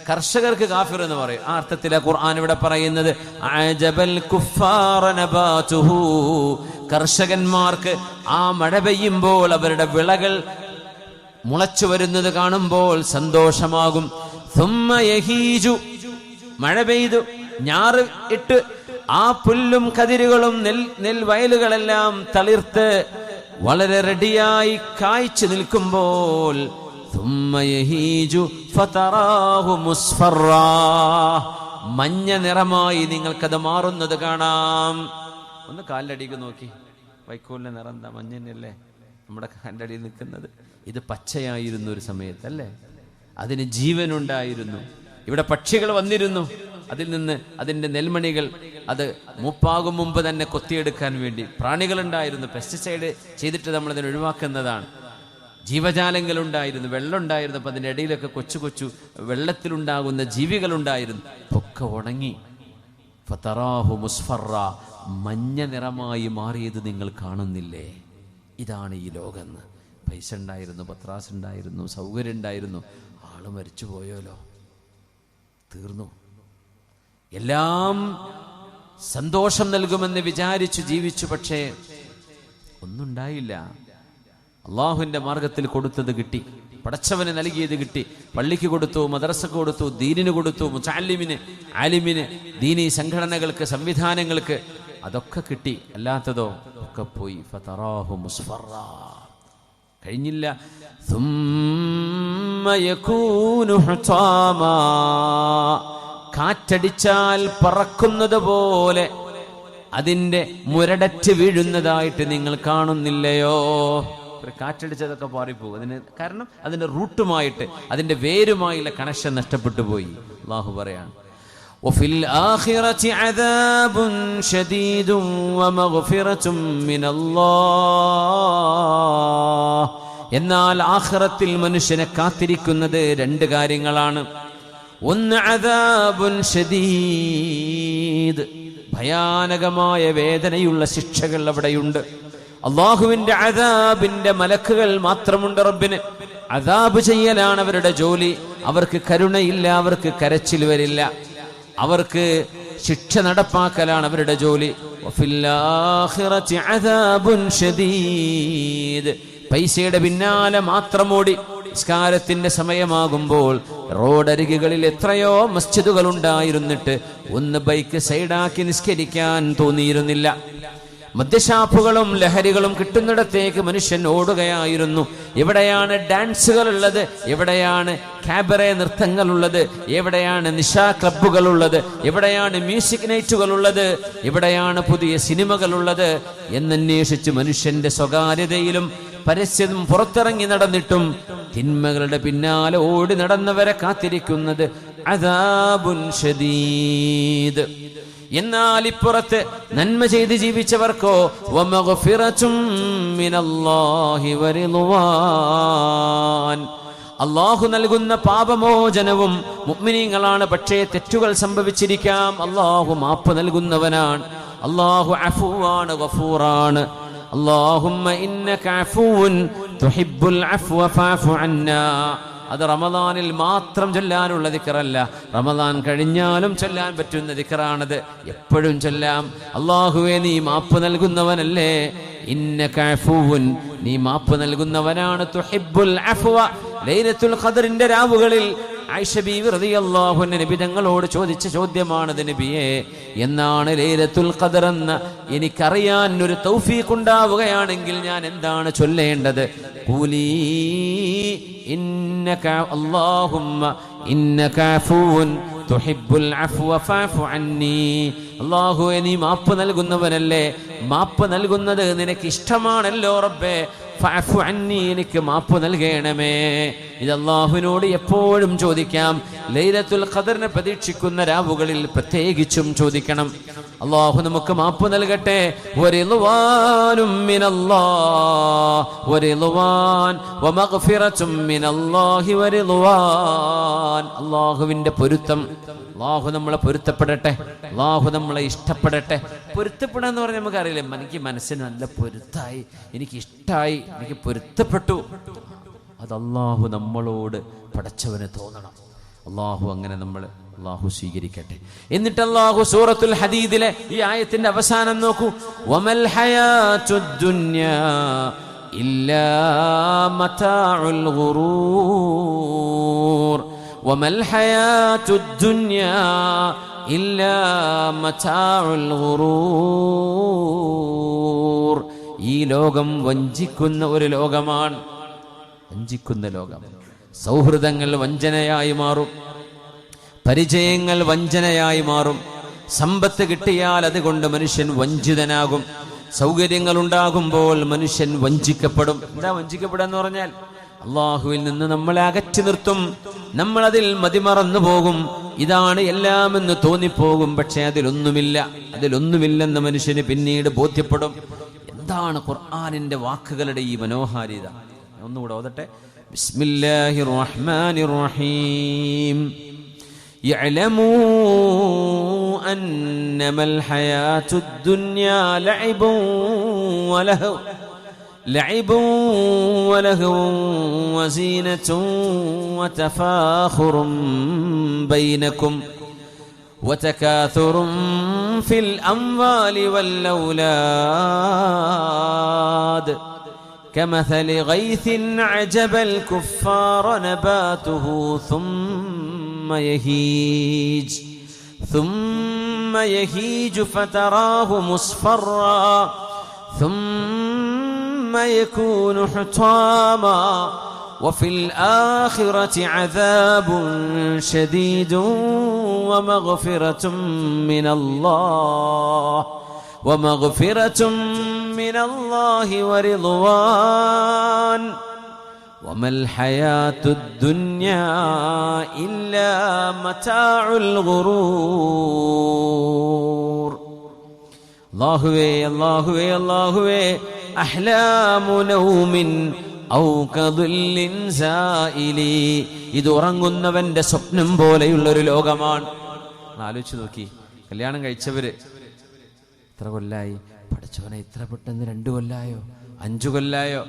കർഷകർക്ക് കാഫിർ എന്ന് പറയും. ആ അർത്ഥത്തിലെ ഖുർആൻ ഇവിടെ പറയുന്നത് അജബൽ കുഫാറ നബാതുഹു, കർഷകന്മാർക്ക് ആ മഴ പെയ്യുമ്പോൾ അവരുടെ വിളകൾ മുളച്ചു വരുന്നത് കാണുമ്പോൾ സന്തോഷമാകും. സുമ്മ യഹീജു, മഴ പെയ്തു ഞാറ് ഇട്ട് ആ പുല്ലും കതിരുകളും നെൽവയലുകളെല്ലാം തളിർത്ത് വളരെ റെഡിയായി കായ്ച്ചു നിൽക്കുമ്പോൾ മഞ്ഞ നിറമായി നിങ്ങൾക്കത് മാറുന്നത് കാണാം. ഒന്ന് കാലിലടിക്ക് നോക്കി, വൈക്കോലിന്റെ നിറം എന്താ? മഞ്ഞല്ലേ നമ്മുടെ കാലിന്റെ അടിയിൽ നിൽക്കുന്നത്. ഇത് പച്ചയായിരുന്നു ഒരു സമയത്തല്ലേ, അതിന് ജീവനുണ്ടായിരുന്നു. ഇവിടെ പക്ഷികൾ വന്നിരുന്നു, അതിൽ നിന്ന് അതിൻ്റെ നെൽമണികൾ അത് മൂപ്പാകും മുമ്പ് തന്നെ കൊത്തിയെടുക്കാൻ വേണ്ടി പ്രാണികളുണ്ടായിരുന്നു. പെസ്റ്റിസൈഡ് ചെയ്തിട്ട് നമ്മളതിനെ ഒഴിവാക്കുന്നതാണ്. ജീവജാലങ്ങളുണ്ടായിരുന്നു, വെള്ളം ഉണ്ടായിരുന്നു. അപ്പം അതിൻ്റെ ഇടയിലൊക്കെ കൊച്ചു കൊച്ചു വെള്ളത്തിലുണ്ടാകുന്ന ജീവികളുണ്ടായിരുന്നു. ഒക്കെ ഉണങ്ങി. ഫതറാഹു മുസ്ഫറ, മഞ്ഞ നിറമായി മാറിയത് നിങ്ങൾ കാണുന്നില്ലേ? ഇതാണ് ഈ ലോകമെന്ന്. പൈസ ഉണ്ടായിരുന്നു, പത്രാസ് ഉണ്ടായിരുന്നു, സൗകര്യം ഉണ്ടായിരുന്നു, ആള് മരിച്ചു പോയോലോ, തീർന്നു. എല്ലാം സന്തോഷം നൽകുമെന്ന് വിചാരിച്ചു ജീവിച്ചു, പക്ഷേ ഒന്നുണ്ടായില്ല. അള്ളാഹുവിന്റെ മാർഗത്തിൽ കൊടുത്തത് കിട്ടി, പടച്ചവന് നൽകിയത് കിട്ടി. പള്ളിക്ക് കൊടുത്തു, മദ്രസക്ക് കൊടുത്തു, ദീനിന് കൊടുത്തു, മുതഅല്ലിമിന്, ആലിമിന്, ദീനി സംഘടനകൾക്ക്, സംവിധാനങ്ങൾക്ക്, അതൊക്കെ കിട്ടി. അല്ലാത്തതോ ഒക്കെ പോയി. ഫതറാഹു മുസ്ഫറ, കഴിഞ്ഞില്ല. സുമ്മ യകൂനു ഹുതാമാ, കാറ്റടിച്ചാൽ പറക്കുന്നത് പോലെ അതിൻ്റെ മുരടറ്റ് വീഴുന്നതായിട്ട് നിങ്ങൾ കാണുന്നില്ലയോ? കാറ്റടിച്ചതൊക്കെ പാറിപ്പോകും. അതിന് കാരണം അതിൻ്റെ റൂട്ടുമായിട്ട്, അതിൻ്റെ വേരുമായുള്ള കണക്ഷൻ നഷ്ടപ്പെട്ടു പോയി. അല്ലാഹു പറയാണ്, വഫിൽ ആഖിറതി അദാബുൻ ശദീദുൻ വമഗ്ഫിറതും മിനല്ലാഹ്. എന്നാൽ ആഖിറത്തിൽ മനുഷ്യനെ കാത്തിരിക്കുന്നത് രണ്ട് കാര്യങ്ങളാണ്. ഒന്ന് അദാബുൻ ശദീദ്, ഭയാനകമായ വേദനയുള്ള ശിക്ഷകൾ അവിടെയുണ്ട്. അള്ളാഹുവിന്റെ അദാബിന്റെ മലക്കുകൾ മാത്രമുണ്ട്. റബ്ബിന് അദാബ് ചെയ്യലാണ് അവരുടെ ജോലി. അവർക്ക് കരുണയില്ല, അവർക്ക് കരച്ചിൽ വരില്ല, അവർക്ക് ശിക്ഷ നടപ്പാക്കലാണ് അവരുടെ ജോലി. വഫിൽ ആഖിറതി അദാബുൻ ശദീദ്, പൈസയുടെ പിന്നാലെ മാത്രം ഓടി നിസ്കാരത്തിന്റെ സമയമാകുമ്പോൾ റോഡരികുകളിൽ എത്രയോ മസ്ജിദുകൾ ഉണ്ടായിരുന്നിട്ട് ഒന്ന് ബൈക്ക് സൈഡാക്കി നിസ്കരിക്കാൻ തോന്നിയിരുന്നില്ല. മദ്യഷാപ്പുകളും ലഹരികളും കിട്ടുന്നിടത്തേക്ക് മനുഷ്യൻ ഓടുകയായിരുന്നു. എവിടെയാണ് ഡാൻസുകൾ ഉള്ളത്, എവിടെയാണ് കാബറെ നൃത്തങ്ങളുള്ളത്, എവിടെയാണ് നിശാ ക്ലബ്ബുകളുള്ളത്, എവിടെയാണ് മ്യൂസിക് നൈറ്റുകളുള്ളത്, എവിടെയാണ് പുതിയ സിനിമകളുള്ളത് എന്നന്വേഷിച്ച് മനുഷ്യന്റെ സ്വകാര്യതയിലും പരസ്യവും പുറത്തിറങ്ങി നടന്നിട്ടും തിന്മകളുടെ പിന്നാലെ ഓടി നടന്നവരെ കാത്തിരിക്കുന്നത് അദാബുൻ ശദീദ്. എന്നാൽ ഇപ്പുറത്ത് നന്മ ചെയ്ത് ജീവിച്ചവർക്കോ വമഗ്ഫിറതും മിനല്ലാഹി വറിദ്വാൻ, അല്ലാഹു നൽകുന്ന പാപമോചനവും. മുഅ്മിനീങ്ങളാണ്, പക്ഷേ തെറ്റുകൾ സംഭവിച്ചിരിക്കാം. അല്ലാഹു മാപ്പ് നൽകുന്നവനാണ്. അല്ലാഹു അഫൂവാണ്, ഗഫൂറാണ്. അല്ലാഹുമ്മ ഇന്നക അഫൂൻ തുഹിബ്ബുൽ അഫ്വ ഫഅഫു അന്നാ. അത് റമദാനിൽ മാത്രം ചൊല്ലാനുള്ള ദിക്റല്ല, റമദാൻ കഴിഞ്ഞാലും ചൊല്ലാൻ പറ്റുന്ന ദിക്റാണത്. എപ്പോഴും ചൊല്ലാം. അല്ലാഹുവേ, നീ മാപ്പ് നൽകുന്നവനല്ലേ. ഇന്നക അഫൂൻ, നീ മാപ്പ് നൽകുന്നവനാണ്. തുഹിബ്ബുൽ അഫ്വ. ലൈലത്തുൽ ഖദ്റിന്റെ രാവുകളിൽ ആയിഷ ബീവി റളിയല്ലാഹു അൻഹ നബി തങ്ങളോട് ചോദിച്ച ചോദ്യമാണത്. നബിയെ, എന്നാണ് ലൈലത്തുൽ ഖദ്ർ എന്ന് എനിക്കറിയാൻ ഒരു തൗഫീഖ് ഉണ്ടാവുകയാണെങ്കിൽ ഞാൻ എന്താണ് ചൊല്ലേണ്ടത്? ഖൂലി ഇന്നക അല്ലാഹുമ്മ ഇന്നക അഫൂൻ തുഹിബ്ബുൽ അഫ്വ ഫഅഫു അന്നി. അല്ലാഹുവേ, നീ മാപ്പ് നൽകുന്നവനല്ലേ, മാപ്പ് നൽകുന്നത് നിനക്ക് ഇഷ്ടമാണല്ലോ റബ്ബേ. ഫഅഫു അന്നി, എനിക്ക് മാപ്പ് നൽകണമേ. ഇത് അല്ലാഹുവിനോട് എപ്പോഴും ചോദിക്കാം. ലൈലത്തുൽ ഖദ്റിനെ പ്രതീക്ഷിക്കുന്ന രാവുകളിൽ പ്രത്യേകിച്ചും ചോദിക്കണം. അല്ലാഹു നമുക്ക് മാപ്പ് നൽകട്ടെ. വറിദ്വാനും മിനല്ലാഹ് വറിദ്വാൻ വമഗ്ഫിറതും മിനല്ലാഹി വറിദ്വാൻ. അല്ലാഹുവിന്റെ പൊരുത്തം. അല്ലാഹു നമ്മളെ പൊരുത്തപ്പെടട്ടെ, അല്ലാഹു നമ്മളെ ഇഷ്ടപ്പെടട്ടെ. പൊരുത്തപ്പെടാന്ന് പറഞ്ഞാൽ നമുക്കറിയില്ലേ, എനിക്ക് മനസ്സിന് നല്ല പൊരുത്തായി, എനിക്ക് ഇഷ്ടമായി, എനിക്ക് പൊരുത്തപ്പെട്ടു. അത് അള്ളാഹു നമ്മളോട് പടച്ചവന് തോന്നണം. അള്ളാഹു അങ്ങനെ അള്ളാഹു സ്വീകരിക്കട്ടെ. എന്നിട്ട് അള്ളാഹു സൂറത്തുൽ ഹദീദിലെ ഈ ആയത്തിന്റെ അവസാനം നോക്കൂ, വമൽ ഹയാത്തുദ് ദുനിയാ ഇല്ലാ മതാഉൽ ഗുറൂർ, വമൽ ഹയാത്തുദ് ദുനിയാ ഇല്ലാ മതാഉൽ ഗുറൂർ. ഈ ലോകം വഞ്ചിക്കുന്ന ഒരു ലോകമാണ്, വഞ്ചിക്കുന്ന ലോകം. സൗഹൃദങ്ങൾ വഞ്ചനയായി മാറും, പരിചയങ്ങൾ വഞ്ചനയായി മാറും. സമ്പത്ത് കിട്ടിയാൽ അതുകൊണ്ട് മനുഷ്യൻ വഞ്ചിതനാകും. സൗകര്യങ്ങൾ ഉണ്ടാകുമ്പോൾ മനുഷ്യൻ വഞ്ചിക്കപ്പെടും. എന്താ വഞ്ചിക്കപ്പെടുക എന്ന് പറഞ്ഞാൽ? അള്ളാഹുവിൽ നിന്ന് നമ്മളെ അകറ്റി നിർത്തും. നമ്മൾ അതിൽ മതിമറന്നു പോകും. ഇതാണ് എല്ലാം എന്ന് തോന്നിപ്പോകും. പക്ഷെ അതിലൊന്നുമില്ലെന്ന് മനുഷ്യന് പിന്നീട് ബോധ്യപ്പെടും. എന്താണ് ഖുർആനിന്റെ വാക്കുകളുടെ ഈ മനോഹാരിത? ഒന്നുകൂടെ ഓതട്ടെ. ബിസ്മില്ലാഹിർ റഹ്മാനിർ റഹീം. യഅലമൂ അന്നമൽ ഹയാത്തുദ് ദുനിയാ ലഅബുൻ വലഹുൻ വസീനത്തുൻ വതഫാഖുറുൻ ബൈനകും വതകാസുറുൻ ഫിൽ അംവാലി വൽ ഔലാദ് കമസലി ഗൈസിൻ അജബൽ കുഫാറ നബാതുഹു ثم يهيج فتراه مصفرا ثم يكون حطاما وفي الآخرة عذاب شديد ومغفرة من الله ورضوان وما الحياة الدنيا إلا متاع الغرور. അല്ലാഹുവേ അഹ്ലാമു നൗമിൻ ഔ കദുല്ലിൻ സായിലി. ഇത് ഉറങ്ങുന്നവന്റെ സ്വപ്നം പോലെയുള്ള ഒരു ലോകമാണ്. ആലോചിച്ച് നോക്കി, കല്യാണം കഴിച്ചവര് എത്ര കൊല്ലായി? പഠിച്ചവനെ ഇത്ര പെട്ടെന്ന് 2 കൊല്ലായോ 5 കൊല്ലായോ?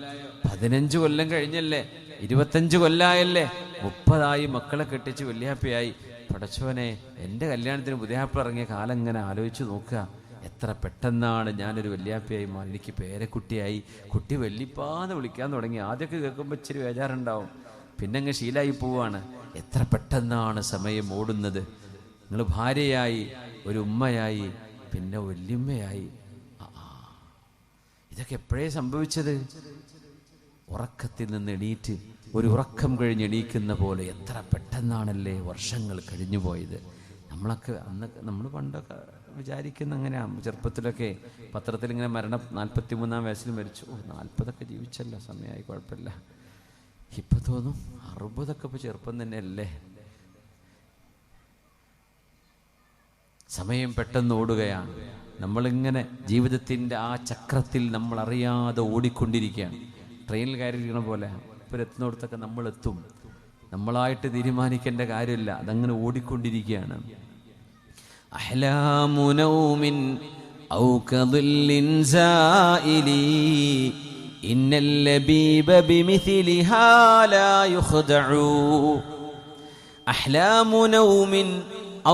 15 കൊല്ലം കഴിഞ്ഞല്ലേ? 25 കൊല്ലായല്ലേ? 30 മക്കളെ കെട്ടിച്ച് വല്യാപ്പയായി. പടച്ചോനെ, എൻ്റെ കല്യാണത്തിന് പുതിയാപ്പിള ഇറങ്ങിയ കാലം ഇങ്ങനെ ആലോചിച്ച് നോക്കുക. എത്ര പെട്ടെന്നാണ് ഞാനൊരു വല്യാപ്പയായി മാറി. എനിക്ക് പേരക്കുട്ടിയായി. കുട്ടി വല്ലിപ്പാന്ന് വിളിക്കാൻ തുടങ്ങി. ആദ്യമൊക്കെ കേൾക്കുമ്പോൾ ഇച്ചിരി വേജാറുണ്ടാവും, പിന്നെ അങ്ങ് ശീലായി പോവാണ്. എത്ര പെട്ടെന്നാണ് സമയം ഓടുന്നത്. നിങ്ങൾ ഭാര്യയായി, ഒരു ഉമ്മയായി, പിന്നെ വല്യമ്മയായി. ഇതൊക്കെ എപ്പോഴേ സംഭവിച്ചത്? ഉറക്കത്തിൽ നിന്ന് എണീറ്റ്, ഒരു ഉറക്കം കഴിഞ്ഞ് എണീക്കുന്ന പോലെ എത്ര പെട്ടെന്നാണല്ലേ വർഷങ്ങൾ കഴിഞ്ഞു പോയത്. നമ്മളൊക്കെ നമ്മൾ പണ്ടൊക്കെ വിചാരിക്കുന്ന അങ്ങനെയാണ്. ചെറുപ്പത്തിലൊക്കെ പത്രത്തിൽ ഇങ്ങനെ 43-ാം വയസ്സിൽ മരിച്ചു. 40 ജീവിച്ചല്ലോ, സമയമായി, കുഴപ്പമില്ല. ഇപ്പൊ തോന്നും 60 ഇപ്പോൾ ചെറുപ്പം തന്നെയല്ലേ. സമയം പെട്ടെന്ന് ഓടുകയാണ്. നമ്മളിങ്ങനെ ജീവിതത്തിൻ്റെ ആ ചക്രത്തിൽ നമ്മൾ അറിയാതെ ഓടിക്കൊണ്ടിരിക്കുകയാണ്. ട്രെയിനിൽ കയറിയിരിക്കണ പോലെ ഇപ്പോൾ എത്തുന്നിടത്തൊക്കെ നമ്മളെത്തും. നമ്മളായിട്ട് തീരുമാനിക്കേണ്ട കാര്യമില്ല, അതങ്ങനെ ഓടിക്കൊണ്ടിരിക്കുകയാണ്. അഹ്ലാമു നൗമിൻ ഔ കദുല്ലിൻ സായിലി ഇന്നൽ ലബീബ ബിമിസ്ലിഹാ ലാ യുഖ്ദഉ. അഹ്ലാമു നൗമിൻ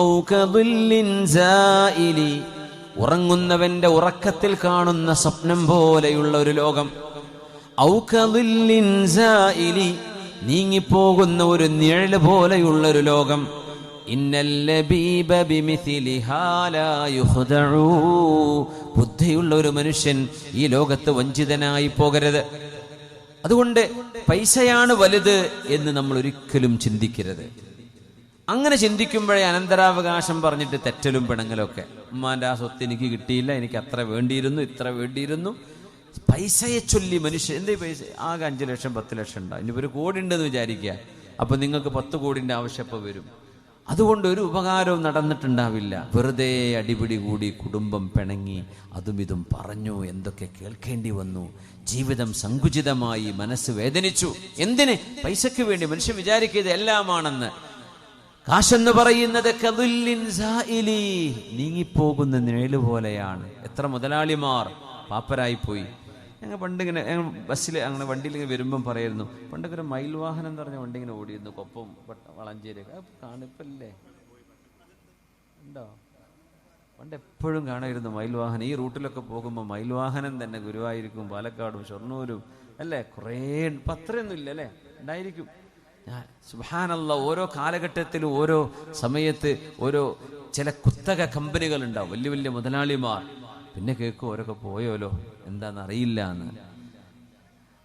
ഔ കദുല്ലിൻ സായിലി. ഉറങ്ങുന്നവന്റെ ഉറക്കത്തിൽ കാണുന്ന സ്വപ്നം പോലെയുള്ള ഒരു ലോകം. ഔ കദുല്ലിൻ സായിലി, നീങ്ങിപ്പോകുന്ന ഒരു നിഴല് പോലെയുള്ള ഒരു ലോകം. ഇന്നൽ ലബീബ ബിമിസ്ലിഹാ ലാ യുഖ്ദഉ. ബുദ്ധിയുള്ള ഒരു മനുഷ്യൻ ഈ ലോകത്ത് വഞ്ചിതനായി പോകരുത്. അതുകൊണ്ട് പൈസയാണ് വലുത് എന്ന് നമ്മൾ ഒരിക്കലും ചിന്തിക്കരുത്. അങ്ങനെ ചിന്തിക്കുമ്പോഴേ അനന്തരാവകാശം പറഞ്ഞിട്ട് തെറ്റലും പിണങ്ങലൊക്കെ. ഉമ്മാൻ്റെ ആ സ്വത്ത് എനിക്ക് കിട്ടിയില്ല, എനിക്ക് അത്ര വേണ്ടിയിരുന്നു, ഇത്ര വേണ്ടിയിരുന്നു. പൈസയെ ചൊല്ലി മനുഷ്യൻ എന്തേ പൈസ? ആകെ 5 ലക്ഷം 10 ലക്ഷം ഉണ്ടാവും. ഇനിയിപ്പോൾ 1 കോടി ഉണ്ടെന്ന് വിചാരിക്കുക. അപ്പം നിങ്ങൾക്ക് 10 കോടിൻ്റെ ആവശ്യം ഇപ്പോൾ വരും. അതുകൊണ്ട് ഒരു ഉപകാരവും നടന്നിട്ടുണ്ടാവില്ല. വെറുതെ അടിപിടി കൂടി, കുടുംബം പിണങ്ങി, അതും ഇതും പറഞ്ഞു, എന്തൊക്കെ കേൾക്കേണ്ടി വന്നു. ജീവിതം സങ്കുചിതമായി, മനസ്സ് വേദനിച്ചു. എന്തിന്? പൈസയ്ക്ക് വേണ്ടി. മനുഷ്യൻ വിചാരിക്കുന്നത് എല്ലാമാണെന്ന്. കാശെന്ന് പറയുന്നത് കദുല്ലിൻ സായിലി, നീങ്ങിപ്പോകുന്ന നിഴല് പോലെയാണ്. എത്ര മുതലാളിമാർ പാപ്പരായിപ്പോയി. ഞങ്ങൾ പണ്ടിങ്ങനെ ബസ്സിൽ അങ്ങനെ വണ്ടിയിൽ ഇങ്ങനെ വരുമ്പം പറയായിരുന്നു, പണ്ടൊക്കെ ഒരു മയിൽ വാഹനം എന്ന് പറഞ്ഞ വണ്ടി ഇങ്ങനെ ഓടിയിരുന്നു, കൊപ്പം വളഞ്ചേരിയൊക്കെ. കാണിപ്പല്ലേ ഉണ്ടോ? പണ്ട് എപ്പോഴും കാണായിരുന്നു മയിൽ വാഹനം. ഈ റൂട്ടിലൊക്കെ പോകുമ്പോൾ മയിൽ വാഹനം തന്നെ, ഗുരുവായൂർക്കും പാലക്കാടും ഷൊർണൂരും അല്ലേ, കുറേ. ഇപ്പം അത്രയൊന്നും ഇല്ല അല്ലേ, ഉണ്ടായിരിക്കും. സുബ്ഹാനല്ലാഹ്, ഓരോ കാലഘട്ടത്തിലും ഓരോ സമയത്ത് ഓരോ ചില കുത്തക കമ്പനികൾ ഉണ്ടാവും, വലിയ വലിയ മുതലാളിമാർ. പിന്നെ കേൾക്കും ഓരൊക്കെ പോയോലോ, എന്താണെന്നറിയില്ല എന്ന്.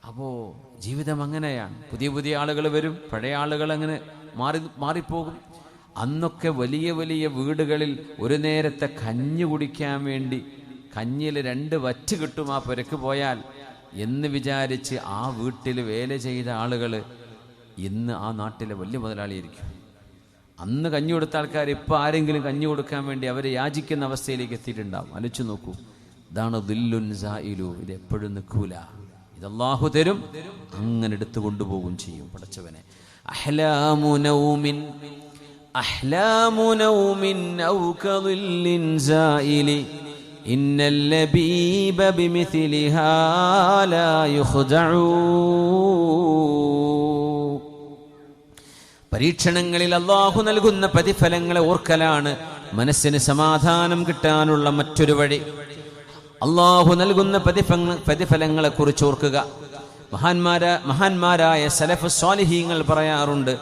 അപ്പോൾ ജീവിതം അങ്ങനെയാണ്. പുതിയ പുതിയ ആളുകൾ വരും, പഴയ ആളുകൾ അങ്ങനെ മാറിപ്പോകും. അന്നൊക്കെ വലിയ വലിയ വീടുകളിൽ ഒരു നേരത്തെ കഞ്ഞി കുടിക്കാൻ വേണ്ടി കഞ്ഞിയിൽ 2 വറ്റ് കിട്ടും ആ പുരക്ക് പോയാൽ എന്ന് വിചാരിച്ച് ആ വീട്ടിൽ വേല ചെയ്ത ആളുകൾ ഇന്ന് ആ നാട്ടിലെ വലിയ മുതലാളിയായിരിക്കും. അന്ന് കഞ്ഞി കൊടുത്ത ആൾക്കാർ ഇപ്പം ആരെങ്കിലും കഞ്ഞി കൊടുക്കാൻ വേണ്ടി അവരെ യാചിക്കുന്ന അവസ്ഥയിലേക്ക് എത്തിയിട്ടുണ്ടാവും. അലച്ചു നോക്കൂ. ഇതാണ് ദില്ലുൻ സായിലു. ഇത് എപ്പോഴും നിൽക്കൂല. ഇത് അല്ലാഹു തരും, അങ്ങനെ എടുത്തു കൊണ്ടുപോകും ചെയ്യും. പടച്ചവനെ അഹ്ലാമു നൗമിൻ ഔ കദില്ലിൻ സായിലി ഇന്നൽ ലബീബ ബിമിഥ്ലിഹാ ലാ യുഖ്ദഉ. പരീക്ഷണങ്ങളിൽ അല്ലാഹു നൽകുന്ന പ്രതിഫലങ്ങളെ ഓർക്കലാണ് മനസ്സിന് സമാധാനം കിട്ടാനുള്ള മറ്റൊരു വഴി. അല്ലാഹു നൽകുന്ന പ്രതിഫലങ്ങളെ കുറിച്ച് ഓർക്കുക. മഹാന്മാരായ സലഫ് സ്വാലിഹീങ്ങൾ പറയാറുണ്ട്,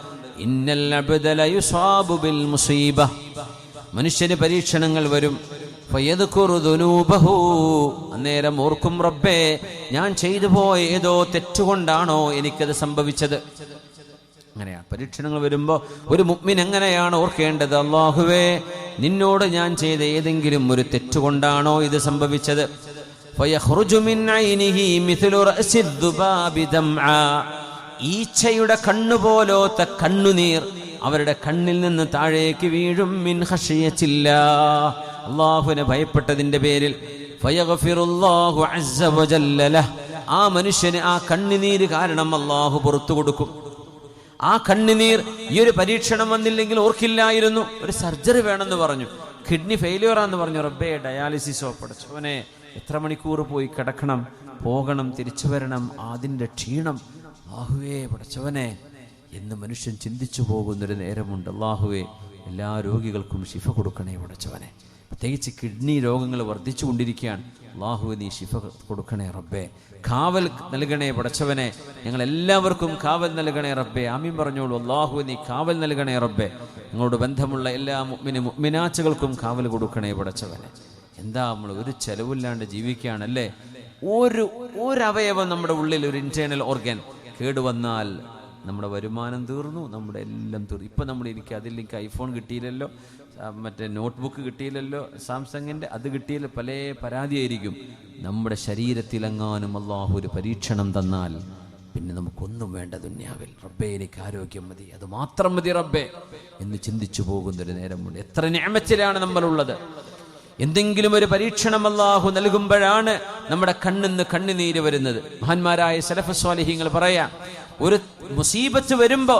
ഇന്നൽ അബ്ദ ലയുസാബു ബിൽ മുസീബ. മനുഷ്യന് പരീക്ഷണങ്ങൾ വരും. ഫയദ്കുറു ദുനൂബഹു. അന്നേരം ഓർക്കും, റബ്ബേ, ഞാൻ ചെയ്തു പോയ ഏതോ തെറ്റുകൊണ്ടാണോ എനിക്കത് സംഭവിച്ചത്. അങ്ങനെയാണ് പരീക്ഷണങ്ങൾ വരുമ്പോൾ ഒരു മുഅ്മിൻ എങ്ങനെയാണ് ഓർക്കേണ്ടത്? അല്ലാഹുവേ, നിന്നോട് ഞാൻ ചെയ്ത ഏതെങ്കിലും ഒരു തെറ്റുകൊണ്ടാണോ ഇത് സംഭവിച്ചത്? ഫയഖ്റുജു മിൻ ഐനിഹി മിഥ്ലു റഅസി ദുബാബി ദംആ. ഈച്ചയുടെ കണ്ണുപോലത്തെ കണ്ണുനീർ അവരുടെ കണ്ണിൽ നിന്ന് താഴേക്ക് വീഴും. മിൻ ഖശിയത്തില്ലാഹ്, അല്ലാഹുവിനെ ഭയപ്പെട്ടതിന്റെ പേരിൽ. ഫയഗ്ഫിറുല്ലാഹു അസ്സ വജല്ല ലഹ്. ആ മനുഷ്യന് ആ കണ്ണുനീര് കാരണം അല്ലാഹു പുറത്തു കൊടുക്കും. ആ കണ്ണുനീർ ഈ ഒരു പരീക്ഷണം വന്നില്ലെങ്കിൽ ഓർക്കില്ലായിരുന്നു. ഒരു സർജറി വേണമെന്ന് പറഞ്ഞു, കിഡ്നി ഫെയിലിയറാന്ന് പറഞ്ഞു. റബ്ബേ, ഡയാലിസിസോ, പടച്ചവനെ, എത്ര മണിക്കൂർ പോയി കിടക്കണം, പോകണം, തിരിച്ചു വരണം, അതിൻ്റെ ക്ഷീണം. അല്ലാഹുവേ, പടച്ചവനെ എന്ന് മനുഷ്യൻ ചിന്തിച്ചു പോകുന്നൊരു നേരമുണ്ട്. അല്ലാഹുവേ, എല്ലാ രോഗികൾക്കും ശിഫ കൊടുക്കണേ പടച്ചവനെ. പ്രത്യേകിച്ച് കിഡ്നി രോഗങ്ങൾ വർദ്ധിച്ചു കൊണ്ടിരിക്കുകയാണ്. അല്ലാഹുവേ, നീ ശിഫ കൊടുക്കണേ റബ്ബേ. കാവൽ നൽകണേ പടച്ചവനെ. ഞങ്ങളെല്ലാവർക്കും കാവൽ നൽകണേ റബ്ബേ. ആമീൻ പറഞ്ഞോളൂ. അല്ലാഹുവേ, നീ കാവൽ നൽകണേ റബ്ബേ. നിങ്ങളോട് ബന്ധമുള്ള എല്ലാ മുഅ്മിനാച്ചുകൾക്കും കാവൽ കൊടുക്കണേ പടച്ചവനെ. എന്താ, നമ്മൾ ഒരു ചെലവില്ലാണ്ട് ജീവിക്കുകയാണല്ലേ. ഒരു അവയവം നമ്മുടെ ഉള്ളിൽ, ഒരു ഇന്റേണൽ ഓർഗൻ കേടുവന്നാൽ നമ്മുടെ വരുമാനം തീർന്നു, നമ്മുടെ എല്ലാം തീർന്നു. ഇപ്പം എനിക്ക് അതിലേക്ക് ഐഫോൺ കിട്ടിയില്ലല്ലോ, മറ്റേ നോട്ട്ബുക്ക് കിട്ടിയില്ലല്ലോ, സാംസങ്ങിൻ്റെ അത് കിട്ടിയില്ല, പല പരാതിയായിരിക്കും. നമ്മുടെ ശരീരത്തിലെങ്ങാനും അല്ലാഹു ഒരു പരീക്ഷണം തന്നാൽ പിന്നെ നമുക്കൊന്നും വേണ്ട ദുന്യാവിൽ. റബ്ബേ, എനിക്ക് ആരോഗ്യം മതി, അത് മാത്രം മതി റബ്ബേ എന്ന് ചിന്തിച്ചു പോകുന്നൊരു നേരമുണ്ട്. എത്ര നിഅമത്തിലാണ് നമ്മളുള്ളത്. എന്തെങ്കിലും ഒരു പരീക്ഷണം അല്ലാഹു നൽകുമ്പോഴാണ് നമ്മുടെ കണ്ണിന്ന് കണ്ണുനീര് വരുന്നത്. മഹാന്മാരായ സലഫ് സ്വാലിഹീങ്ങൾ പറയാ, ഒരു മുസീബത്ത് വരുമ്പോ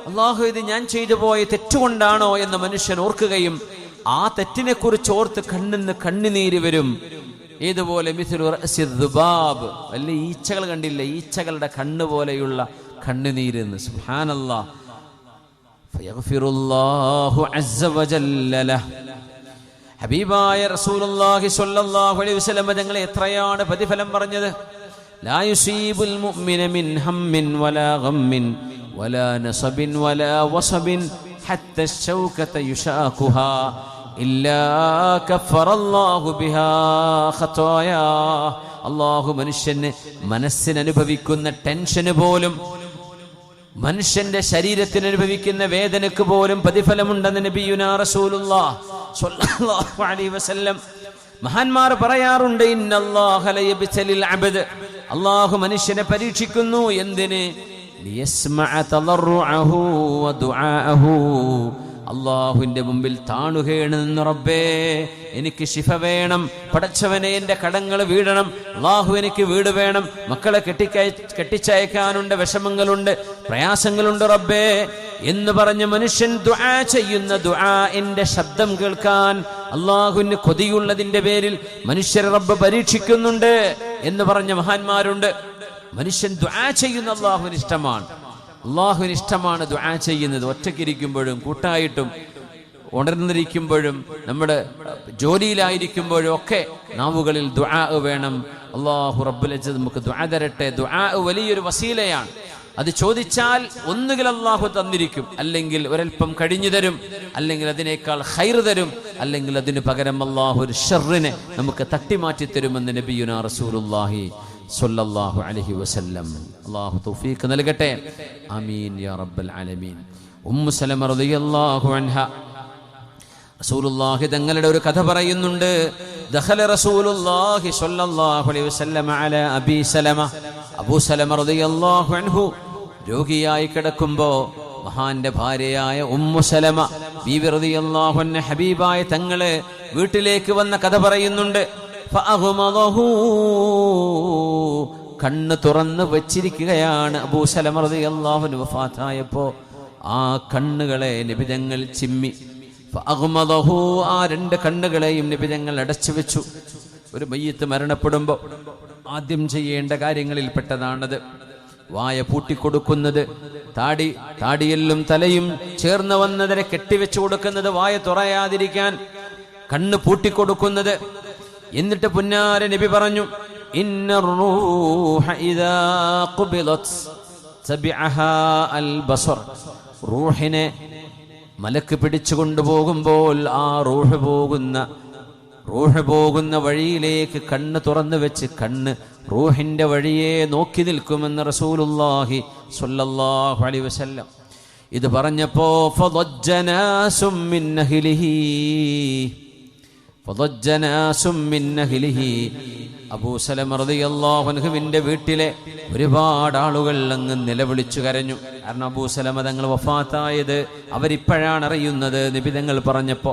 അല്ലാഹു, ഇത് ഞാൻ ചെയ്തു പോയ തെറ്റുകൊണ്ടാണോ എന്ന് മനുഷ്യൻ ഓർക്കുകയും ആ തെറ്റിനെ കുറിച്ച് ഓർത്ത് കണ്ണിന്ന് കണ്ണുനീര് വരും. ഏതുപോലെ മിഥ്ലു റഅസി ദുബാബ്, വലിയ ഈച്ചകൾ കണ്ടില്ലേ, ഈച്ചകളുടെ കണ്ണ് പോലെയുള്ള കണ്ണുനീരെന്ന്. സുബ്ഹാനല്ലാഹ്. ഫയഗ്ഫിറുല്ലാഹു അസ്സ വജല്ല ലഹ്. ഹബീബായ റസൂലുള്ളാഹി സ്വല്ലല്ലാഹു അലൈഹി വസല്ലം തങ്ങളെ എത്രയാണ് പ്രതിഫലം പറഞ്ഞത്. ലാ യുസീബുൽ മുഅ്മിന മിൻ ഹമ്മിൻ വലാ ഗമ്മിൻ വലാ നസബിൻ വലാ വസബിൻ ഹത്ത അശ്ശൗകത യുശാഖുഹാ ഇല്ലാ കഫറല്ലാഹു ബിഹാ ഖതായാ. അല്ലാഹു മനുഷ്യന് മനസ്സിന് അനുഭവിക്കുന്ന ടെൻഷന് പോലും, മനുഷ്യന്റെ ശരീരത്തിന് അനുഭവിക്കുന്ന വേദനക്ക് പോലും പ്രതിഫലമുണ്ടെന്ന് നബിയുനാ റസൂലുള്ളാഹി സ്വല്ലല്ലാഹു അലൈഹി വസല്ലം. മഹാന്മാർ പറയാറുണ്ട്, ഇന്നല്ലാഹ ലയബ്തലിൽ അബ്ദ്. അല്ലാഹു മനുഷ്യനെ പരീക്ഷിക്കുന്നു. എന്തിന്? ലിയസ്മഅ തളർറുഅഹു വദുആഅഹു. അല്ലാഹുവിന്റെ മുമ്പിൽ താണുകയാണ് നിന്ന്, റബ്ബേ, എനിക്ക് ശിഫ വേണം, പടച്ചവനെ എൻ്റെ കടങ്ങൾ വീഴണം, അല്ലാഹു എനിക്ക് വീട് വേണം, മക്കളെ കെട്ടിച്ചയക്കാനുണ്ട്, വിഷമങ്ങളുണ്ട്, പ്രയാസങ്ങളുണ്ട് റബ്ബേ എന്ന് പറഞ്ഞ് മനുഷ്യൻ ദുആ ചെയ്യുന്ന ദുആഇന്റെ ശബ്ദം കേൾക്കാൻ അല്ലാഹുവിന് കൊതിയുള്ളതിന്റെ പേരിൽ മനുഷ്യരെ റബ്ബ് പരീക്ഷിക്കുന്നുണ്ട്. എന്ന് പറഞ്ഞ മഹാന്മാരുണ്ട്. മനുഷ്യൻ ദുആ ചെയ്യുന്ന അള്ളാഹുവിന് ഇഷ്ടമാണ്. അള്ളാഹുവിന് ഇഷ്ടമാണ് ദുആ ചെയ്യുന്നത്. ഒറ്റയ്ക്കിരിക്കുമ്പോഴും കൂട്ടായിട്ടും ഉണർന്നിരിക്കുമ്പോഴും നമ്മുടെ ജോലിയിലായിരിക്കുമ്പോഴും ഒക്കെ നാവുകളിൽ ദുആ വേണം. അല്ലാഹു റബ്ബുൽ ഇസ്സത്ത് നമുക്ക് ദുആ തരട്ടെ. ദുആ വലിയൊരു വസീലയാണ്. അത് ചോദിച്ചാൽ ഒന്നുകിൽ അള്ളാഹു തന്നിരിക്കും, അല്ലെങ്കിൽ ഒരൽപ്പം കഴിഞ്ഞു തരും, അല്ലെങ്കിൽ അതിനേക്കാൾ ഖൈർ തരും, അല്ലെങ്കിൽ അതിന് പകരം അള്ളാഹു ഒരു ഷർറിനെ നമുക്ക് തട്ടിമാറ്റി തരുമെന്ന് നബിയുനാ റസൂലുള്ളാഹി സ്വല്ലല്ലാഹു അലൈഹി വസല്ലം. അള്ളാഹു തൗഫീഖ് നൽകട്ടെ. ആമീൻ യാ റബ്ബൽ ആലമീൻ. ഉമ്മു സലമ റളിയല്ലാഹു അൻഹ റസൂലുള്ളാഹി തങ്ങളുടെ ഒരു കഥ പറയുന്നുണ്ട്. ദഖല റസൂലുള്ളാഹി സ്വല്ലല്ലാഹു അലൈഹി വസല്ലം അലാ അബീ സലമ. അബൂ സലമ റളിയല്ലാഹു അൻഹു രോഗിയായി കിടക്കുമ്പോൾ മഹാന്റെ ഭാര്യയായ ഉമ്മു സലമ ബീവി റളിയല്ലാഹു അൻഹ ഹബീബായ തങ്ങളെ വീട്ടിലേക്ക് വന്ന കഥ പറയുന്നുണ്ട്. ഫഅഗ്മദഹു, കണ്ണ് തുറന്ന് വെച്ചിരിക്കുകയാണ് അബൂ സലമ റളിയല്ലാഹു അൻഹു. വഫാത്തായപ്പോൾ ആ കണ്ണുകളെ നബി തങ്ങൾ ചിമ്മി. ഫഅഗ്മദഹു, ആ രണ്ട് കണ്ണുകളെയും നബി തങ്ങൾ അടച്ചു വെച്ചു. ഒരു മയ്യിത്ത് മരണപ്പെടുമ്പോൾ ആദ്യം ചെയ്യേണ്ട കാര്യങ്ങളിൽ പെട്ടതാണത്. വായ പൂട്ടിക്കൊടുക്കുന്നത്, താടിയെല്ലും തലയും ചേർന്ന് വന്നതിനെ കെട്ടിവെച്ചു കൊടുക്കുന്നത്, വായ തുറയാതിരിക്കാൻ കണ്ണ് പൂട്ടിക്കൊടുക്കുന്നത്. എന്നിട്ട് പുന്നാര നബി പറഞ്ഞു, ഇന്നർ റൂഹ ഇദാ ഖുബിലത് തബിഅഹാ അൽ ബസർ. റൂഹിനെ മലക്ക് പിടിച്ചു കൊണ്ടുപോകുമ്പോൾ ആ റൂഹ് പോകുന്ന വഴിയിലേക്ക് കണ്ണ് തുറന്നു വെച്ച് കണ്ണ് റൂഹിന്റെ വഴിയെ നോക്കി നിൽക്കുമെന്ന് റസൂലുള്ളാഹി സ്വല്ലല്ലാഹു അലൈഹി വസല്ലം. ഇത് പറഞ്ഞപ്പോ ഫദജ്ജനാസും മിൻ അഹ്ലിഹി, അബൂ സലമ റളിയല്ലാഹു അൻഹുവിന്റെ വീട്ടിലെ ഒരുപാട് ആളുകൾ അങ്ങ് നിലവിളിച്ചു കരഞ്ഞു. കാരണം അബൂ സലമ തങ്ങൾ വഫാത്തായത് അവരിപ്പോഴാണ് അറിയുന്നത്. നബി തങ്ങൾ പറഞ്ഞപ്പോ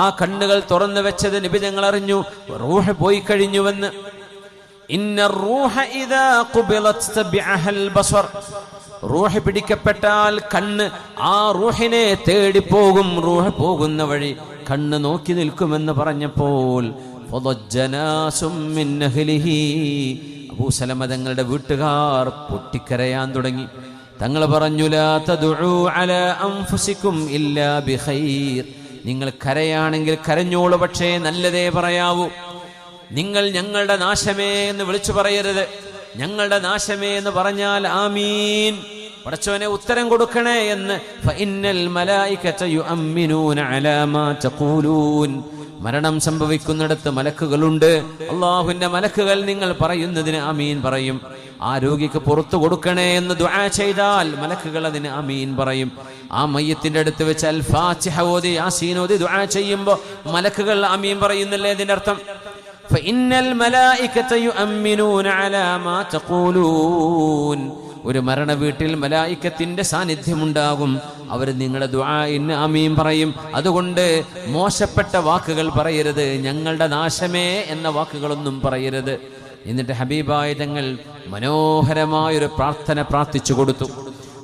ആ കണ്ണുകൾ തുറന്നു വെച്ചത് നബി തങ്ങൾ അറിഞ്ഞു, റൂഹ് പോയി കഴിഞ്ഞുവെന്ന്. ഇന്നർ റൂഹ ഇദാ ഖുബിലത് തബിഅഹൽ ബസർ. റൂഹ് പിടിക്കപ്പെട്ടാൽ കണ്ണ് ആ റൂഹിനെ തേടി പോകും. റൂഹ് പോകുന്ന വഴി കണ്ണ് നോക്കി നിൽക്കുമെന്ന് പറഞ്ഞപ്പോൾ അബൂ സലമ തങ്ങളുടെ വീട്ടുകാർ പൊട്ടിക്കരയാൻ തുടങ്ങി. തങ്ങൾ പറഞ്ഞു, ലാ തദ്ഉ അലാ അൻഫുസികും ഇല്ലാ ബിഖൈർ. നിങ്ങൾ കരയാണെങ്കിൽ കരഞ്ഞോളൂ, പക്ഷേ നല്ലതേ പറയാവൂ. നിങ്ങൾ ഞങ്ങളുടെ നാശമേ എന്ന് വിളിച്ചു പറയരുത്. ഞങ്ങളുടെ നാശമേ എന്ന് പറഞ്ഞാൽ ആമീൻ, പടച്ചവനെ ഉത്തരം കൊടുക്കണേ എന്ന്. ഫഇന്നൽ മലായികത യുഅമ്മിനൂന അലാ മാ തഖൂലൂൻ. മരണം സംഭവിക്കുന്നിടത്ത് മലക്കുകളുണ്ട്. അള്ളാഹുവിന്റെ മലക്കുകൾ നിങ്ങൾ പറയുന്നതിന് ആമീൻ പറയും. ആ രോഗിക്ക് പുറത്തു കൊടുക്കണേ എന്ന് ദുആ ചെയ്താൽ മലക്കുകൾ അതിന് ആമീൻ പറയും. ആ മയ്യത്തിന്റെ അടുത്ത് വെച്ച് അൽ ഫാത്തിഹ ഓതി യാസീൻ ഓതി ദുആ ചെയ്യുമ്പോൾ മലക്കുകൾ ആമീൻ പറയുന്നല്ലേ ഇതിന്റെ അർത്ഥം. ഫഇന്നൽ മലായികത യുഅമ്മിനൂന അലാ മാ തഖൂലൂൻ. ഒരു മരണ വീട്ടിൽ മലായിക്കത്തിന്റെ സാന്നിധ്യമുണ്ടാകും. അവർ നിങ്ങളുടെ ദുആഇന് ആമീൻ പറയും. അതുകൊണ്ട് മോശപ്പെട്ട വാക്കുകൾ പറയരുത്, ഞങ്ങളുടെ നാശമേ എന്ന വാക്കുകളൊന്നും പറയരുത്. എന്നിട്ട് ഹബീബായ തങ്ങൾ മനോഹരമായൊരു പ്രാർത്ഥന പ്രാർത്ഥിച്ചു കൊടുത്തു.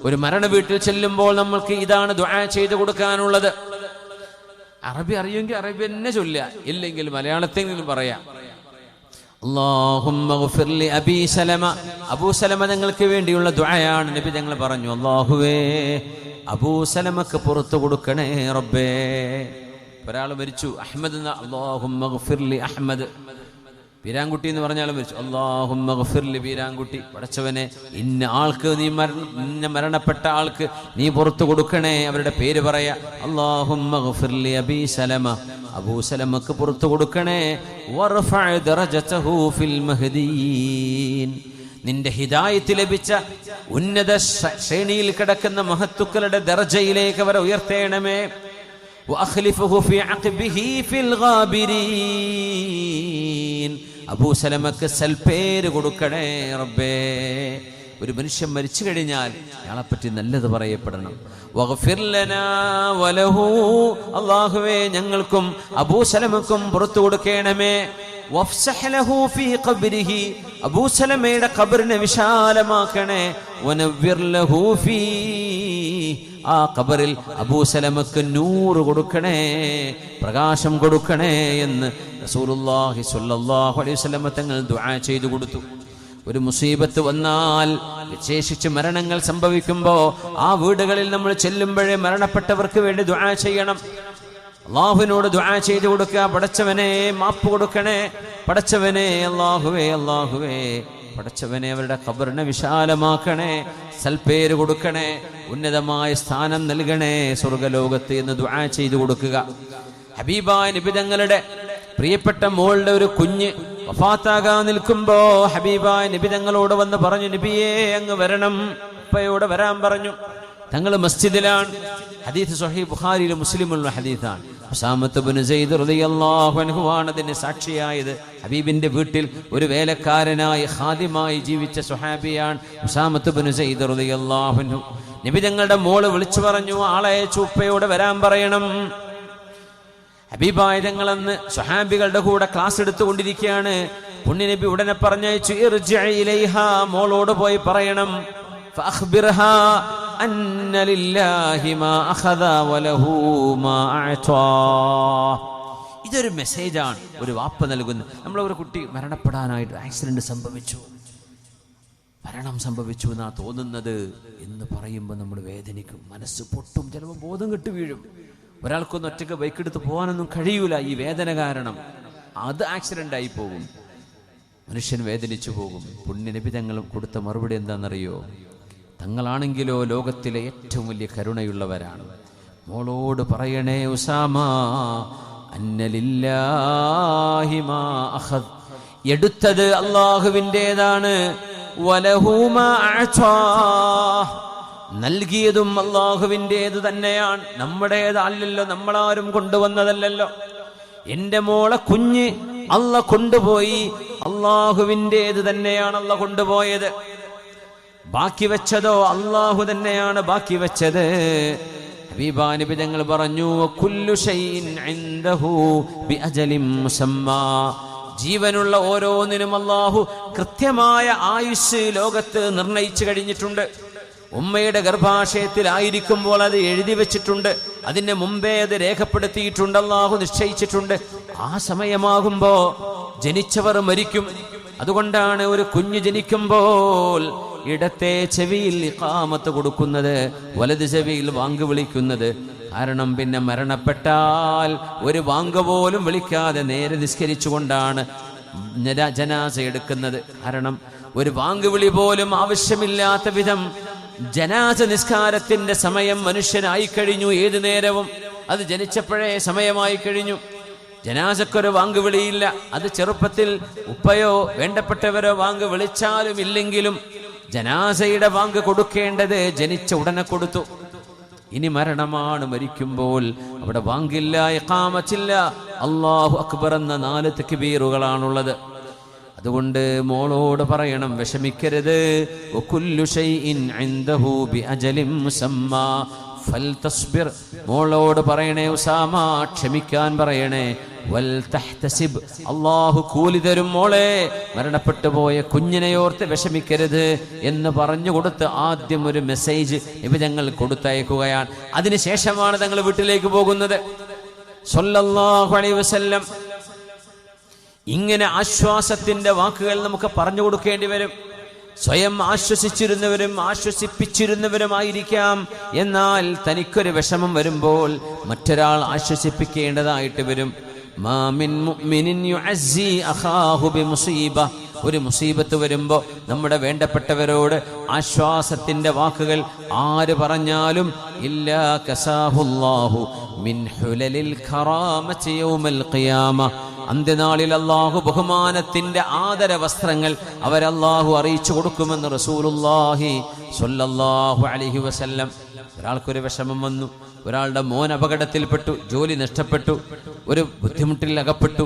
ഒരു മരണ വീട്ടിൽ ചെല്ലുമ്പോൾ നമ്മൾക്ക് ഇതാണ് ദുആ ചെയ്തു കൊടുക്കാനുള്ളത്. അറബി അറിയുമെങ്കിൽ അറബി തന്നെ ചൊല്ലുക, ഇല്ലെങ്കിൽ മലയാളത്തെങ്കിലും പറയാം. അല്ലാഹുമ്മഗ്ഫിർ ലി അബീ സലമ. അബൂ സലമ തങ്ങൾക്ക് വേണ്ടിയുള്ള ദുആയാണ്. നബി തങ്ങൾ പറഞ്ഞു, അല്ലാഹുവേ അബൂ സലമക്ക് പുറത്തു കൊടുക്കണേ റബ്ബേ. ഒരാൾ മരിച്ചു, അഹ്മദ് എന്ന. അല്ലാഹുമ്മഗ്ഫിർ ലി അഹ്മദ്. പീരാൻകുട്ടി എന്ന് പറഞ്ഞാലും മരിച്ചു. അല്ലാഹുമ്മഗ്ഫിർ ലി പീരാൻകുട്ടി. പടച്ചവനെ ഇന്ന ആൾക്ക് നീ മരണപ്പെട്ട ആൾക്ക് നീ പുറത്തു കൊടുക്കണേ. അവരുടെ പേര് പറയാ. അല്ലാഹുമ്മഗ്ഫിർ ലി അബീ സലമ. അബൂ സലമക്ക് പുറത്തു കൊടുക്കണേ. വർഫഅ ദറജതഹു ഫിൽ മഹ്ദിയീൻ. നിന്റെ ഹിദായത്ത് ലഭിച്ച ഉന്നത ശ്രേണിയിൽ കിടക്കുന്ന മഹത്തുക്കളുടെ ദർജയിലേക്ക് അവരെ ഉയർത്തേണമേ. വഅഖ്ലിഫഹു ഫി അഖ്ബിഹി ഫിൽ ഗാബിരീൻ. അബൂ സലമക്ക് സൽപേര് കൊടുക്കണേ റബ്ബേ. ഒരു മനുഷ്യൻ മരിച്ചു കഴിഞ്ഞാൽ അയാളെപ്പറ്റി നല്ലത് പറയപ്പെടണം. വഗ്ഫിർ ലനാ വലഹു. അല്ലാഹുവേ ഞങ്ങൾക്കും അബൂ സലമക്കും പുറത്തു കൊടുക്കണമേ. വഫ്സഹ് ലഹു ഫീ ഖബ്രിഹി. അബൂ സലമയുടെ ഖബറിനെ വിശാലമാക്കണേ. വനവ്വിർ ലഹു ഫീ ആ ഖബറിൽ അബൂ സലമക്ക് നൂറ് കൊടുക്കണേ, പ്രകാശം കൊടുക്കണേ എന്ന് റസൂലുള്ളാഹി സ്വല്ലല്ലാഹു അലൈഹി വസല്ലം തങ്ങൾ ദുആ ചെയ്തു കൊടുത്തു. ഒരു മുസീബത്ത് വന്നാൽ, വിശേഷിച്ച് മരണങ്ങൾ സംഭവിക്കുമ്പോൾ ആ വീടുകളിൽ നമ്മൾ ചെല്ലുമ്പോഴേ മരണപ്പെട്ടവർക്ക് വേണ്ടി ദുആ ചെയ്യണം. അള്ളാഹുവിനോട് ദുആ ചെയ്തു കൊടുക്കുക. പടച്ചവനെ മാപ്പ് കൊടുക്കണേ, പടച്ചവനെ അല്ലാഹുവേ അല്ലാഹുവേ പടച്ചവനെ അവരുടെ ഖബറിനെ വിശാലമാക്കണേ, സൽപ്പേര് കൊടുക്കണേ, ഉന്നതമായ സ്ഥാനം നൽകണേ സ്വർഗ്ഗലോകത്ത് എന്ന് ദുആ ചെയ്തു കൊടുക്കുക. ഹബീബായ നബി തങ്ങളുടെ പ്രിയപ്പെട്ട മോളുടെ ഒരു കുഞ്ഞ് വഫാത്താകാൻ നിൽക്കുമ്പോ ഹബീബായ നബി തങ്ങളോട് വന്ന് പറഞ്ഞു, നബിയേ അങ്ങ് വരണം, ഉപ്പയോട് വരാൻ പറഞ്ഞു. തങ്ങൾ മസ്ജിദിലാണ്. ഹദീസ് സ്വഹീഹ് ബുഖാരിയിലും മുസ്ലിമുള്ള ഹദീസാണ്. ഉസാമത്ത് ഇബ്നു സെയ്ദ് റളിയല്ലാഹു അൻഹു ആണ് അതിന് സാക്ഷിയായത്. ഹബീബിന്റെ വീട്ടിൽ ഒരു വേലക്കാരനായി ഖാദിമായി ജീവിച്ച സ്വഹാബിയാണ് ഉസാമത്ത് ഇബ്നു സെയ്ദ് റളിയല്ലാഹു അൻഹു. നബി തങ്ങളുടെ മോള് വിളിച്ചു പറഞ്ഞു, ആളെ ഉപ്പയോട് വരാൻ പറയണം. ഹബീബായ തങ്ങളെന്ന് സ്വഹാബികളുടെ കൂടെ ക്ലാസ് എടുത്തുകൊണ്ടിരിക്കുകയാണ്. പുണ്യ നബി ഉടനെ പറഞ്ഞയച്ചു, ഇർജിഇ ഇലൈഹാ, മോളോട് പോയി പറയണം, ഫഅഖ്ബിർഹാ അന്ന ലില്ലാഹി മാ അഖദ വലഹു മാ അഅതാ. ഇതൊരു മെസ്സേജാണ് ഒരു വാപ്പ നൽകുന്നത്. നമ്മളൊരു കുട്ടി മരണപ്പെടാനായിട്ട് ആക്സിഡന്റ് സംഭവിച്ചു, മരണം സംഭവിച്ചു എന്നാ തോന്നുന്നത് എന്ന് പറയുമ്പോൾ നമ്മൾ വേദനിക്കും, മനസ്സ് പൊട്ടും, ചിലപ്പോൾ ബോധം കെട്ട് വീഴും. ഒരാൾക്കൊന്നും ഒറ്റയ്ക്ക് ബൈക്കെടുത്ത് പോകാനൊന്നും കഴിയൂല ഈ വേദന കാരണം. അത് ആക്സിഡന്റ് ആയി പോകും, മനുഷ്യൻ വേദനിച്ചു പോകും. പുണ്യനബി തങ്ങൾ കൊടുത്ത മറുപടി എന്താണെന്നറിയോ? തങ്ങളാണെങ്കിലോ ലോകത്തിലെ ഏറ്റവും വലിയ കരുണയുള്ളവരാണ്. മോളോട് പറയണേ ഉസാമ, അന്നലില്ലാഹി മാ അഖദ്, എടുത്തത് അല്ലാഹുവിൻ്റെതാണ്, വലഹു മാ അഅതാ, നൽകിയതും അല്ലാഹുവിൻ്റേത് തന്നെയാണ്, നമ്മുടേതല്ലല്ലോ, നമ്മളാരും കൊണ്ടുവന്നതല്ലല്ലോ. എന്റെ മോളെ കുഞ്ഞ് അല്ല കൊണ്ടുപോയി, അല്ലാഹുവിൻ്റേത് തന്നെയാണ് അല്ല കൊണ്ടുപോയത്. ബാക്കി വെച്ചതോ അല്ലാഹു തന്നെയാണ് ബാക്കി വെച്ചത്. ഹബീബാ നബി തങ്ങൾ പറഞ്ഞു, കുല്ലു ഷൈഇൻ ഇൻദഹു ബിഅജലിൻ മുസമ്മാ, ജീവനുള്ള ഓരോന്നിനും അല്ലാഹു കൃത്യമായ ആയുസ് ലോകത്ത് നിർണയിച്ചു കഴിഞ്ഞിട്ടുണ്ട്. ഉമ്മയുടെ ഗർഭാശയത്തിലായിരിക്കുമ്പോൾ അത് എഴുതി വെച്ചിട്ടുണ്ട്, അതിന് മുമ്പേ അത് രേഖപ്പെടുത്തിയിട്ടുണ്ട്, അല്ലാഹു നിശ്ചയിച്ചിട്ടുണ്ട്. ആ സമയമാകുമ്പോ ജനിച്ചവർ മരിക്കും. അതുകൊണ്ടാണ് ഒരു കുഞ്ഞ് ജനിക്കുമ്പോൾ ഇടത്തെ ചെവിയിൽ ഇഖാമത്ത് കൊടുക്കുന്നത്, വലത് ചെവിയിൽ വാങ്ക് വിളിക്കുന്നത്. കാരണം പിന്നെ മരണപ്പെട്ടാൽ ഒരു വാങ്ക് പോലും വിളിക്കാതെ നേരെ നിസ്കരിച്ചുകൊണ്ടാണ് ജനാസ എടുക്കുന്നത്. കാരണം ഒരു വാങ്ക് വിളി പോലും ആവശ്യമില്ലാത്ത വിധം ജനാസ നിസ്കാരത്തിന്റെ സമയം മനുഷ്യനായി കഴിഞ്ഞു. ഏതു നേരവും അത് ജനിച്ചപ്പോഴേ സമയമായി കഴിഞ്ഞു. ജനാസക്കൊരു വാങ്ക് വിളിയില്ല. അത് ചെറുപ്പത്തിൽ ഉപ്പയോ വേണ്ടപ്പെട്ടവരോ വാങ്ക് വിളിച്ചാലും ഇല്ലെങ്കിലും ജനാസയുടെ വാങ്ക് കൊടുക്കേണ്ടത് ജനിച്ച ഉടനെ കൊടുത്തു. ഇനി മരണമാണ്, മരിക്കുമ്പോൾ അവിടെ വാങ്കില്ല, ഇഖാമത്തില്ല, അല്ലാഹു അക്ബർ എന്ന 4 തക്ബീറുകളാണുള്ളത്. അതുകൊണ്ട് മോളോട് പറയണം, വിഷമിക്കരുത്. വകുല്ലു ഷൈഇൻ ഇൻദഹു ബിഅജലിൻ മുസമ്മാ ഫൽതസ്ബിർ, മോളോട് പറയണേ ഉസാമ, ക്ഷമിക്കാൻ പറയണേ. വൽ തഹ്തസിബ്, അല്ലാഹു കൂലി തരും മോളെ, മരണപ്പെട്ടു പോയ കുഞ്ഞിനെയോർത്ത് വിഷമിക്കരുത് എന്ന് പറഞ്ഞു കൊടുത്ത് ആദ്യം ഒരു മെസ്സേജ് നബി തങ്ങൾ കൊടുത്തയക്കുകയാണ്. അതിനുശേഷമാണ് തങ്ങൾ വീട്ടിലേക്ക് പോകുന്നത് സ്വല്ലല്ലാഹു അലൈഹി വസല്ലം. ഇങ്ങനെ ആശ്വാസത്തിന്റെ വാക്കുകൾ നമുക്ക് പറഞ്ഞു കൊടുക്കേണ്ടി വരും. സ്വയം ആശ്വസിച്ചിരുന്നവരും ആശ്വസിപ്പിച്ചിരുന്നവരുമായിരിക്കാം. എന്നാൽ തനിക്കൊരു വിഷമം വരുമ്പോൾ മറ്റൊരാൾ ആശ്വസിപ്പിക്കേണ്ടതായിട്ട് വരും. മാ മിൻ മുഅ്മിനിൻ യുഅസ്സി അഖാഹു ബിമുസീബ, ഒരു മുസീബത്ത് വരുമ്പോൾ നമ്മുടെ വേണ്ടപ്പെട്ടവരോട് ആശ്വാസത്തിന്റെ വാക്കുകൾ ആര് പറഞ്ഞാലും ഇല്ലാ കസാഹുല്ലാഹു മിൻ ഹുലലിൽ ഖറാമത്തി യൗമൽ ഖിയാമ, അന്ത്യനാളിൽ അല്ലാഹു ബഹുമാനത്തിന്റെ ആദര വസ്ത്രങ്ങൾ അവരല്ലാഹു അറിയിച്ചു കൊടുക്കുമെന്ന് റസൂലുള്ളാഹി സ്വല്ലല്ലാഹു അലൈഹി വസല്ലം. ഒരാൾക്കൊരു വിഷമം വന്നു, ഒരാളുടെ മോൻ അപകടത്തിൽപ്പെട്ടു, ജോലി നഷ്ടപ്പെട്ടു, ഒരു ബുദ്ധിമുട്ടിൽ അകപ്പെട്ടു,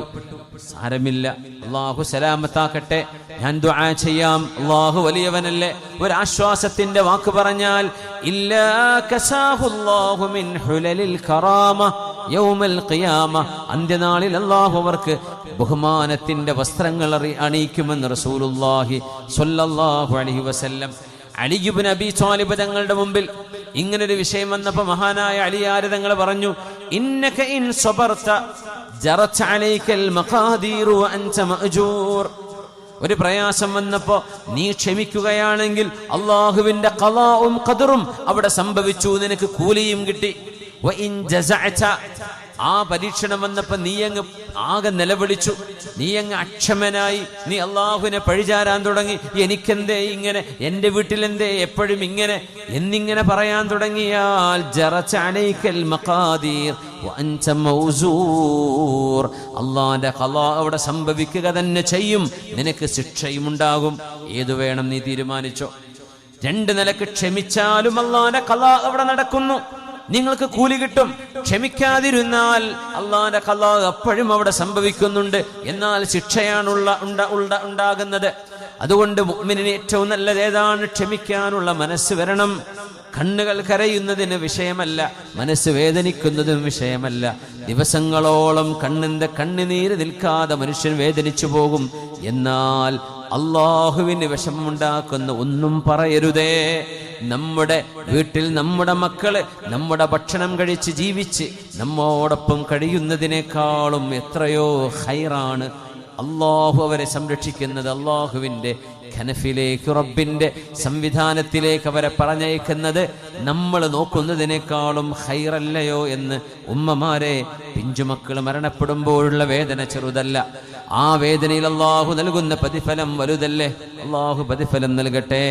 സാരമില്ല, അല്ലാഹു സലാമത്താക്കട്ടെ, ഞാൻ ദുആ ചെയ്യാം, അല്ലാഹു വലിയവനല്ലേ. ഒരാശ്വാസത്തിന്റെ വാക്ക് പറഞ്ഞാൽ ഇല്ലാ കസാഹുല്ലാഹു മിൻ ഹുലലിൽ ഖറാമ യൗമൽ ഖിയാമ, അന്ത്യനാളിൽ അല്ലാഹു അവർക്ക് ബഹുമാനത്തിന്റെ വസ്ത്രങ്ങൾ അണിയിക്കുമെന്ന് റസൂലുള്ളാഹി സ്വല്ലല്ലാഹു അലൈഹി വസല്ലം. അലി ഇബ്നു അബീ ത്വാലിബ് തങ്ങളുടെ മുമ്പിൽ ഇങ്ങനൊരു വിഷയം വന്നപ്പോ മഹാനായ അലിയാർ തങ്ങൾ പറഞ്ഞു, ഇന്നക ഇൻ സബർത ജറത് അലൈകൽ മഖാദീറു വഅൻത മഅജൂർ. ഒരു പ്രയാസം വന്നപ്പോ നീ ക്ഷമിക്കുകയാണെങ്കിൽ അള്ളാഹുവിന്റെ ഖളാഉം ഖദറും അവിടെ സംഭവിച്ചു, നിനക്ക് കൂലിയും കിട്ടി. വഇൻ ജസഅത, ആ പരീക്ഷണം വന്നപ്പോ നീ അങ്ങ് ആകെ നിലവിളിച്ചു, നീ അങ്ങ് അക്ഷമനായി, നീ അള്ളാഹുവിനെ പഴിചാരാൻ തുടങ്ങി. എനിക്കെന്തേ ഇങ്ങനെ, എന്റെ വീട്ടിലെന്തേ എപ്പോഴും ഇങ്ങനെ എന്നിങ്ങനെ പറയാൻ തുടങ്ങിയാൽ ജറത അലൈകൽ മഖാദീർ വഅൻത മൗസൂർ, അള്ളാന്റെ ഖളാ അവിടെ സംഭവിക്കുക തന്നെ ചെയ്യും, നിനക്ക് ശിക്ഷയും ഉണ്ടാകും. ഏതു വേണം നീ തീരുമാനിച്ചോ. രണ്ട് നിലക്ക് ക്ഷമിച്ചാലും അള്ളാന്റെ ഖളാ അവിടെ നടക്കുന്നു, നിങ്ങൾക്ക് കൂലി കിട്ടും. ക്ഷമിക്കാതിരുന്നാൽ അള്ളാന്റെ ഖളാ അപ്പോഴും അവിടെ സംഭവിക്കുന്നുണ്ട്, എന്നാൽ ശിക്ഷയാണുള്ള ഉണ്ടാകുന്നത്. അതുകൊണ്ട് മുഅ്മിനിന് ഏറ്റവും നല്ലത് ഏതാണ്? ക്ഷമിക്കാനുള്ള മനസ്സ് വരണം. കണ്ണുകൾ കരയുന്നതിന് വിഷയമല്ല, മനസ്സ് വേദനിക്കുന്നതിന് വിഷയമല്ല. ദിവസങ്ങളോളം കണ്ണിന്റെ കണ്ണുനീര് നിൽക്കാതെ മനുഷ്യൻ വേദനിച്ചു പോകും. എന്നാൽ അള്ളാഹുവിന് വിഷമമുണ്ടാക്കുന്ന ഒന്നും പറയരുതേ. നമ്മുടെ വീട്ടിൽ നമ്മുടെ മക്കള് നമ്മുടെ ഭക്ഷണം കഴിച്ച് ജീവിച്ച് നമ്മോടൊപ്പം കഴിയുന്നതിനേക്കാളും എത്രയോ ഖൈറാണ് അള്ളാഹു അവരെ സംരക്ഷിക്കുന്നത്. അള്ളാഹുവിൻ്റെ ഖനഫിലേക്ക്, റബ്ബിന്റെ സംവിധാനത്തിലേക്ക് അവരെ പറഞ്ഞയക്കുന്നത് നമ്മൾ നോക്കുന്നതിനേക്കാളും ഖൈറല്ലയോ എന്ന് ഉമ്മമാരെ, പിഞ്ചുമക്കൾ മരണപ്പെടുമ്പോഴുള്ള വേദന ചെറുതല്ല. ആ വേദനയിൽ അള്ളാഹു നൽകുന്ന പ്രതിഫലം വലുതല്ലേ. അള്ളാഹു പ്രതിഫലം നൽകട്ടെ.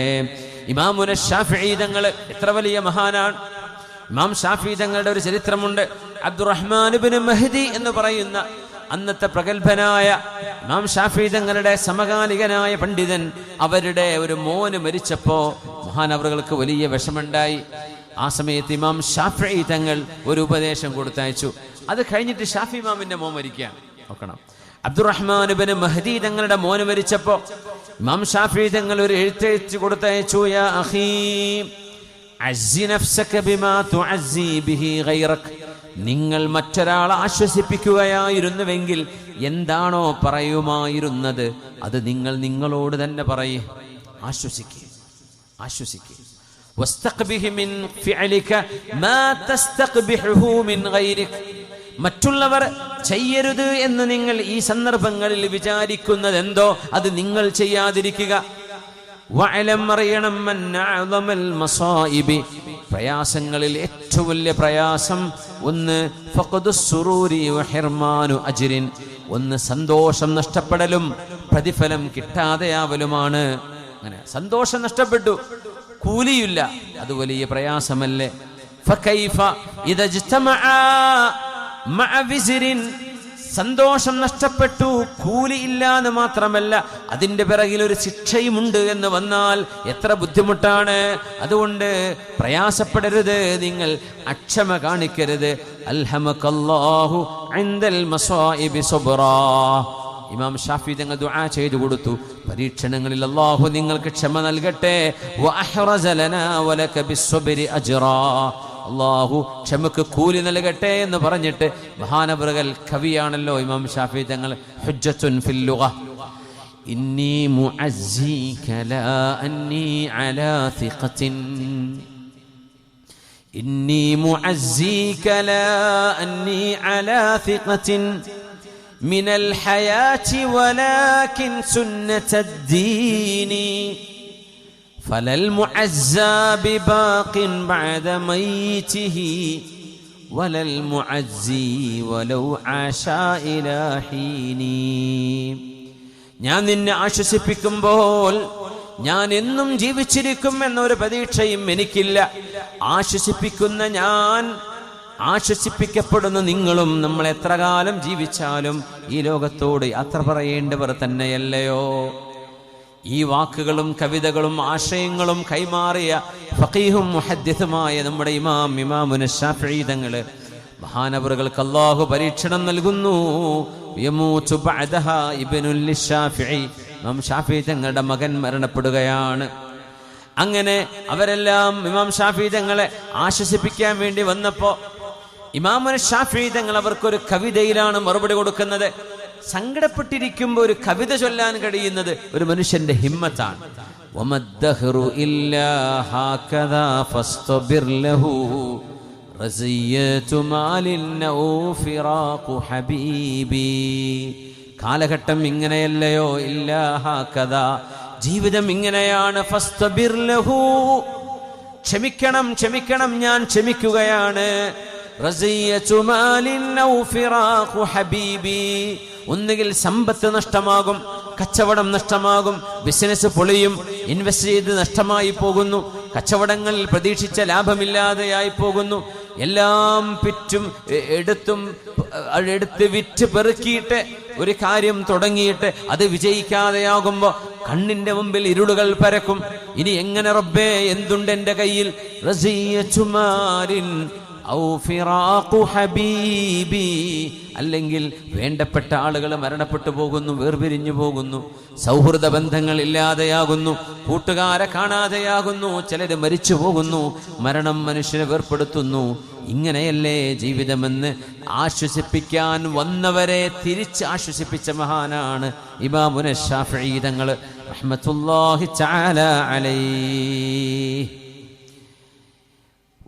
ഇമാമുന ശാഫിഈ തങ്ങൾ എത്ര വലിയ മഹാനാണ്. ഇമാം ശാഫിഈ തങ്ങളുടെ ഒരു ചരിത്രമുണ്ട്. അബ്ദുറഹ്മാൻ ഇബ്നു മഹ്ദി എന്ന് പറയുന്ന അന്നത്തെ പ്രഗത്ഭനായ ഇമാം ശാഫിഈ തങ്ങളുടെ സമകാലികനായ പണ്ഡിതൻ, അവരുടെ ഒരു മോന് മരിച്ചപ്പോ മഹാനവറുകൾക്ക് വലിയ വിഷമുണ്ടായി. ആ സമയത്ത് ഇമാം ശാഫിഈ തങ്ങൾ ഒരു ഉപദേശം കൊടുത്തയച്ചു. അത് കഴിഞ്ഞിട്ട് ഷാഫി ഇമാമിന്റെ മോൻ മരിക്കുകയാണ്. നോക്കണം, അബ്ദുറഹ്മാൻ ഇബ്നു മഹ്ദി തങ്ങളുടെ മോന് മരിച്ചപ്പോ ഇമാം ഷാഫിഈ തങ്ങൾ ഒരു എഴുത്തയച്ചു കൊടുത്തയച്ചു. യാ അഖീ അസ്സി നഫ്സക ബിമാ തുഅസ്സി ബിഹി ഗൈറക, നിങ്ങൾ മറ്റൊരാളെ ആശ്വസിപ്പിക്കുകയായിരുന്നുവെങ്കിൽ എന്താണോ പറയുമായിരുന്നത് അത് നിങ്ങൾ നിങ്ങളോട് തന്നെ പറയേ. ആശ്വസിക്കുക. വസ്തഖ്ബിഹി മിൻ ഫിഅലിക മാ തസ്തഖ്ബിഹു മിൻ ഗൈരിക, മറ്റുള്ളവർ ചെയ്യരുത് എന്ന് നിങ്ങൾ ഈ സന്ദർഭങ്ങളിൽ വിചാരിക്കുന്നത് എന്തോ അത് നിങ്ങൾ ചെയ്യാതിരിക്കുക. വഅലം, അറിയണം, അഅ്ളമൽ മസായിബി, പ്രയാസങ്ങളിൽ ഏറ്റവും വലിയ പ്രയാസം ഒന്ന് ഫഖദുസ് സുറൂരി വഹിർമാനു അജ്രിൻ, ഒന്ന് സന്തോഷം നഷ്ടപ്പെടലും പ്രതിഫലം കിട്ടാതെയാവലുമാണ്. അങ്ങനെ സന്തോഷം നഷ്ടപ്പെട്ടു, കൂലിയില്ല, അത് വലിയ പ്രയാസമല്ലേ. ഫകൈഫ ഇദ ഇജ്തമഅ മഅ വിസ്രിൻ, സന്തോഷം നഷ്ടപ്പെട്ടു, കൂലി ഇല്ലാന്ന് മാത്രമല്ല അതിന്റെ പിറകിൽ ഒരു ശിക്ഷയുമുണ്ട് എന്ന് വന്നാൽ എത്ര ബുദ്ധിമുട്ടാണ്. അതുകൊണ്ട് പ്രയാസപ്പെടരുത്, നിങ്ങൾ അക്ഷമ കാണിക്കരുത്. അൽഹമകല്ലാഹു ഇൻദൽ മസായിബി സബ്റാ, ഇമാം ഷാഫി തങ്ങൾ ദുആ ചെയ്തു കൊടുത്തു, പരീക്ഷണങ്ങളിൽ അല്ലാഹു നിങ്ങൾക്ക് ക്ഷമ നൽകട്ടെ. വഅഹ്റസ ലനാ വലക ബിസ്സബ്രി അജ്റാ, അള്ളാഹു ക്ഷമക്ക് കൂലി നൽകട്ടെ എന്ന് പറഞ്ഞിട്ട് മഹാനവറുകൾ കവിയാണല്ലോ ഇമാം ഷാഫി തങ്ങൾ. ഹുജ്ജത്തുൻ ഫിൽ ലുഗ, ഇന്നി മുഅസ്സിക ലാ അന്നി അലാ സിഖത്തിൻ, ഇന്നി മുഅസ്സിക ലാ അന്നി അലാ സിഖത്തിൻ മിനൽ ഹയാതി വലാകിൻ സുന്നത്തദ്ദീനി ഫലൽ മുഅസ്സാ ബിബാഖിൻ ബഅദ മൈതിഹി വലൽ മുഅസ്സി വലൗ ആശാ ഇലാ ഹീനി. ഞാൻ നിന്നെ ആശ്വസിപ്പിക്കുമ്പോൾ ഞാൻ എന്നും ജീവിച്ചിരിക്കും എന്നൊരു പ്രതീക്ഷയും എനിക്കില്ല. ആശ്വസിപ്പിക്കുന്ന ഞാൻ, ആശ്വസിപ്പിക്കപ്പെടുന്ന നിങ്ങളും നമ്മൾ എത്ര കാലം ജീവിച്ചാലും ഈ ലോകത്തോട് യാത്ര പറയേണ്ടവർ തന്നെയല്ലയോ. ഈ വാക്കുകളും കവിതകളും ആശയങ്ങളും കൈമാറിയ ഫഖീഹും മുഹദ്ദിസുമായ നമ്മുടെ ഇമാമുന ശാഫിഈ തങ്ങൾ, മഹാനവറുകൾക്ക് അല്ലാഹു പരീക്ഷണം നൽകുന്നു. യമൂതു ബഅദഹാ ഇബ്നുൽ ലിശാഫിഈ, ഇമാം ഷാഫിഈ തങ്ങളുടെ മകൻ മരണപ്പെടുകയാണ്. അങ്ങനെ അവരെല്ലാം ഇമാം ഷാഫിഈ തങ്ങളെ ആശ്വസിപ്പിക്കാൻ വേണ്ടി വന്നപ്പോ ഇമാമുന ശാഫിഈ തങ്ങൾ അവർക്കൊരു കവിതയിലാണ് മറുപടി കൊടുക്കുന്നത്. സങ്കടപ്പെട്ടിരിക്കുമ്പോൾ ഒരു കവിത ചൊല്ലാൻ കഴിയുന്നത് ഒരു മനുഷ്യന്റെ ഹിമ്മത്താണ്. വമദ്ദഹ്റു ഇല്ലാ ഹാകദാ ഫസ്തബിർ ലഹു റസിയതു മാലിൻ ഔ ഫിറാഖു ഹബീബി. കാലഘട്ടം ഇങ്ങനെയല്ലയോ, ഇല്ലാ ഹാകദാ, ജീവിതം ഇങ്ങനെയാണ്. ഫസ്തബിർ ലഹു, ക്ഷമിക്കണം ക്ഷമിക്കണം, ഞാൻ ക്ഷമിക്കുകയാണ്. റസിയതു മാലിൻ ഔ ഫിറാഖു ഹബീബി, ഒന്നുകിൽ സമ്പത്ത് നഷ്ടമാകും, കച്ചവടം നഷ്ടമാകും, ബിസിനസ് പൊളിയും, ഇൻവെസ്റ്റ് ചെയ്ത് നഷ്ടമായി പോകുന്നു, കച്ചവടങ്ങളിൽ പ്രതീക്ഷിച്ച ലാഭമില്ലാതെയായി പോകുന്നു, എല്ലാം എടുത്ത് വിറ്റ് പെറുക്കിയിട്ട് ഒരു കാര്യം തുടങ്ങിയിട്ട് അത് വിജയിക്കാതെയാകുമ്പോ കണ്ണിന്റെ മുമ്പിൽ ഇരുളുകൾ പരക്കും. ഇനി എങ്ങനെ റബ്ബേ, എന്തുണ്ട് എന്റെ കയ്യിൽ? റസിയതു മാലിൻ ഔ ഫിറാഖു ഹബീബി, അല്ലെങ്കിൽ വേണ്ടപ്പെട്ട ആളുകൾ മരണപ്പെട്ടു പോകുന്നു, വേർപിരിഞ്ഞു പോകുന്നു, സൗഹൃദ ബന്ധങ്ങൾ ഇല്ലാതെയാകുന്നു, കൂട്ടുകാരെ കാണാതെയാകുന്നു, ചിലര് മരിച്ചു പോകുന്നു, മരണം മനുഷ്യനെ വേർപ്പെടുത്തുന്നു. ഇങ്ങനെയല്ലേ ജീവിതമെന്ന് ആശ്വസിപ്പിക്കാൻ വന്നവരെ തിരിച്ച് ആശ്വസിപ്പിച്ച മഹാനാണ് ഇമാമുന ശാഫിഈ തങ്ങൾ റഹ്മത്തുള്ളാഹി തആല അലൈഹി.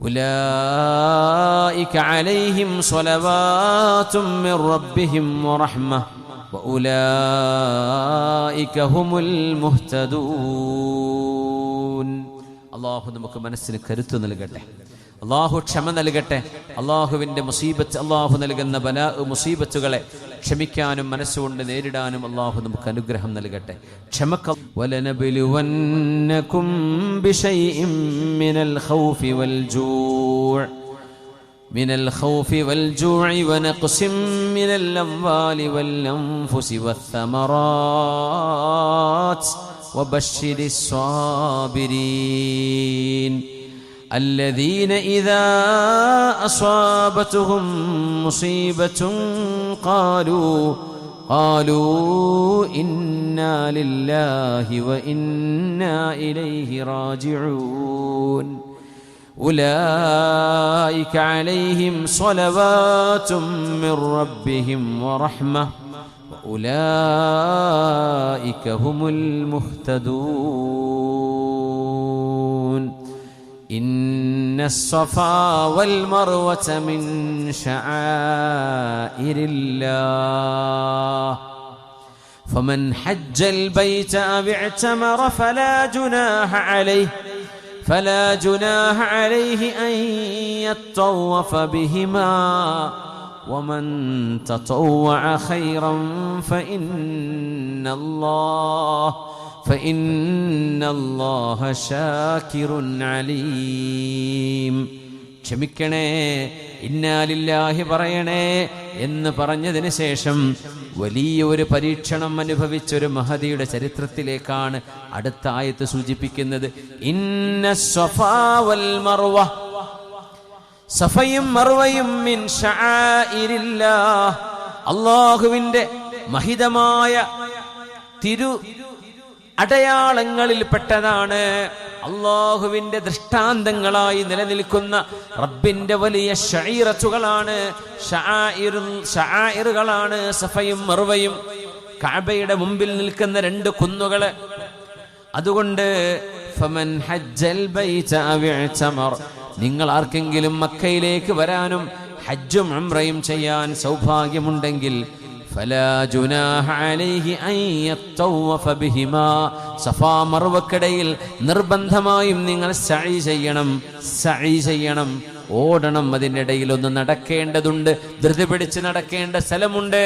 ഉലൈക അലൈഹിം സ്വലവാതും മിർ റബ്ബിഹിം വറഹ്മ വഉലൈക ഹുമുൽ മുഹ്തദൂൻ. അല്ലാഹു നമുക്ക് മനസ്സിന് കരുത്ത് നൽകട്ടെ, അള്ളാഹു ക്ഷമ നൽകട്ടെ. അള്ളാഹുവിൻ്റെ മുസീബത്ത്, അള്ളാഹു നൽകുന്ന ബലാ മുസീബത്തുകളെ ക്ഷമിക്കാനും മനസ്സുകൊണ്ട് നേരിടാനും അള്ളാഹു നമുക്ക് അനുഗ്രഹം നൽകട്ടെ. വലനബ്ലുവന്നകും ബിശൈഇൻ മിനൽ ഖൗഫി വൽ ജൂഇ വനഖ്സിൻ മിനൽ അംവാലി വൽ അൻഫുസി വസ്സമറാത്ത് വബശ്ശിരിസ് സ്വാബിരീൻ الذين إذا أصابتهم مصيبة قالوا إنا لله وإنا إليه راجعون أولئك عليهم صلوات من ربهم ورحمة وأولئك هم المهتدون إن الصفا والمروة من شعائر الله فمن حج البيت أو اعتمر فلا جناح عليه أن يطوف بهما ومن تطوع خيرا فإن الله شاكر عليم. ക്ഷമിക്കണേ, ഇന്നാ ലില്ലാഹി പറയണേ എന്ന് പറഞ്ഞതിന് ശേഷം വലിയ ഒരു പരീക്ഷണം അനുഭവിച്ചൊരു മഹദിയുടെ ചരിത്രത്തിലേക്കാണ് അടുത്ത ആയത്ത് സൂചിപ്പിക്കുന്നത്. ഇന്ന സ്വഫാ വൽ മർവ, സഫയും മർവയും മിൻ ശആഇരില്ലാഹ്, അല്ലാഹുവിന്റെ മഹിതമായ തിരു അടയാളങ്ങളിൽ പെട്ടതാണ്, അള്ളാഹുവിന്റെ ദൃഷ്ടാന്തങ്ങളായി നിലനിൽക്കുന്ന റബ്ബിന്റെ വലിയ ശഈറത്തുകളാണ്, ശആഇറുകളാണ് സഫയും മർവയും. കഅബയുടെ മുമ്പിൽ നിൽക്കുന്ന രണ്ട് കുന്നുകള്. അതുകൊണ്ട് ഫമൻ ഹജ്ജൽ ബൈത അവ ഇഅ്തമർ, നിങ്ങൾ ആർക്കെങ്കിലും മക്കയിലേക്ക് വരാനും ഹജ്ജും ഉംറയും ചെയ്യാൻ സൗഭാഗ്യമുണ്ടെങ്കിൽ ഫലാ ജുനാഹ അലൈഹി അൻ യത്തവഫ ബിഹിമാ, സഫാ മർവക്കിടയിൽ നിർബന്ധമായും നിങ്ങൾ സഈ ചെയ്യണം, ഓടണം. അതിനിടയിൽ ഒന്ന് നടക്കേണ്ടതുണ്ട്, ധൃതി പിടിച്ച് നടക്കേണ്ട സ്ഥലമുണ്ട്.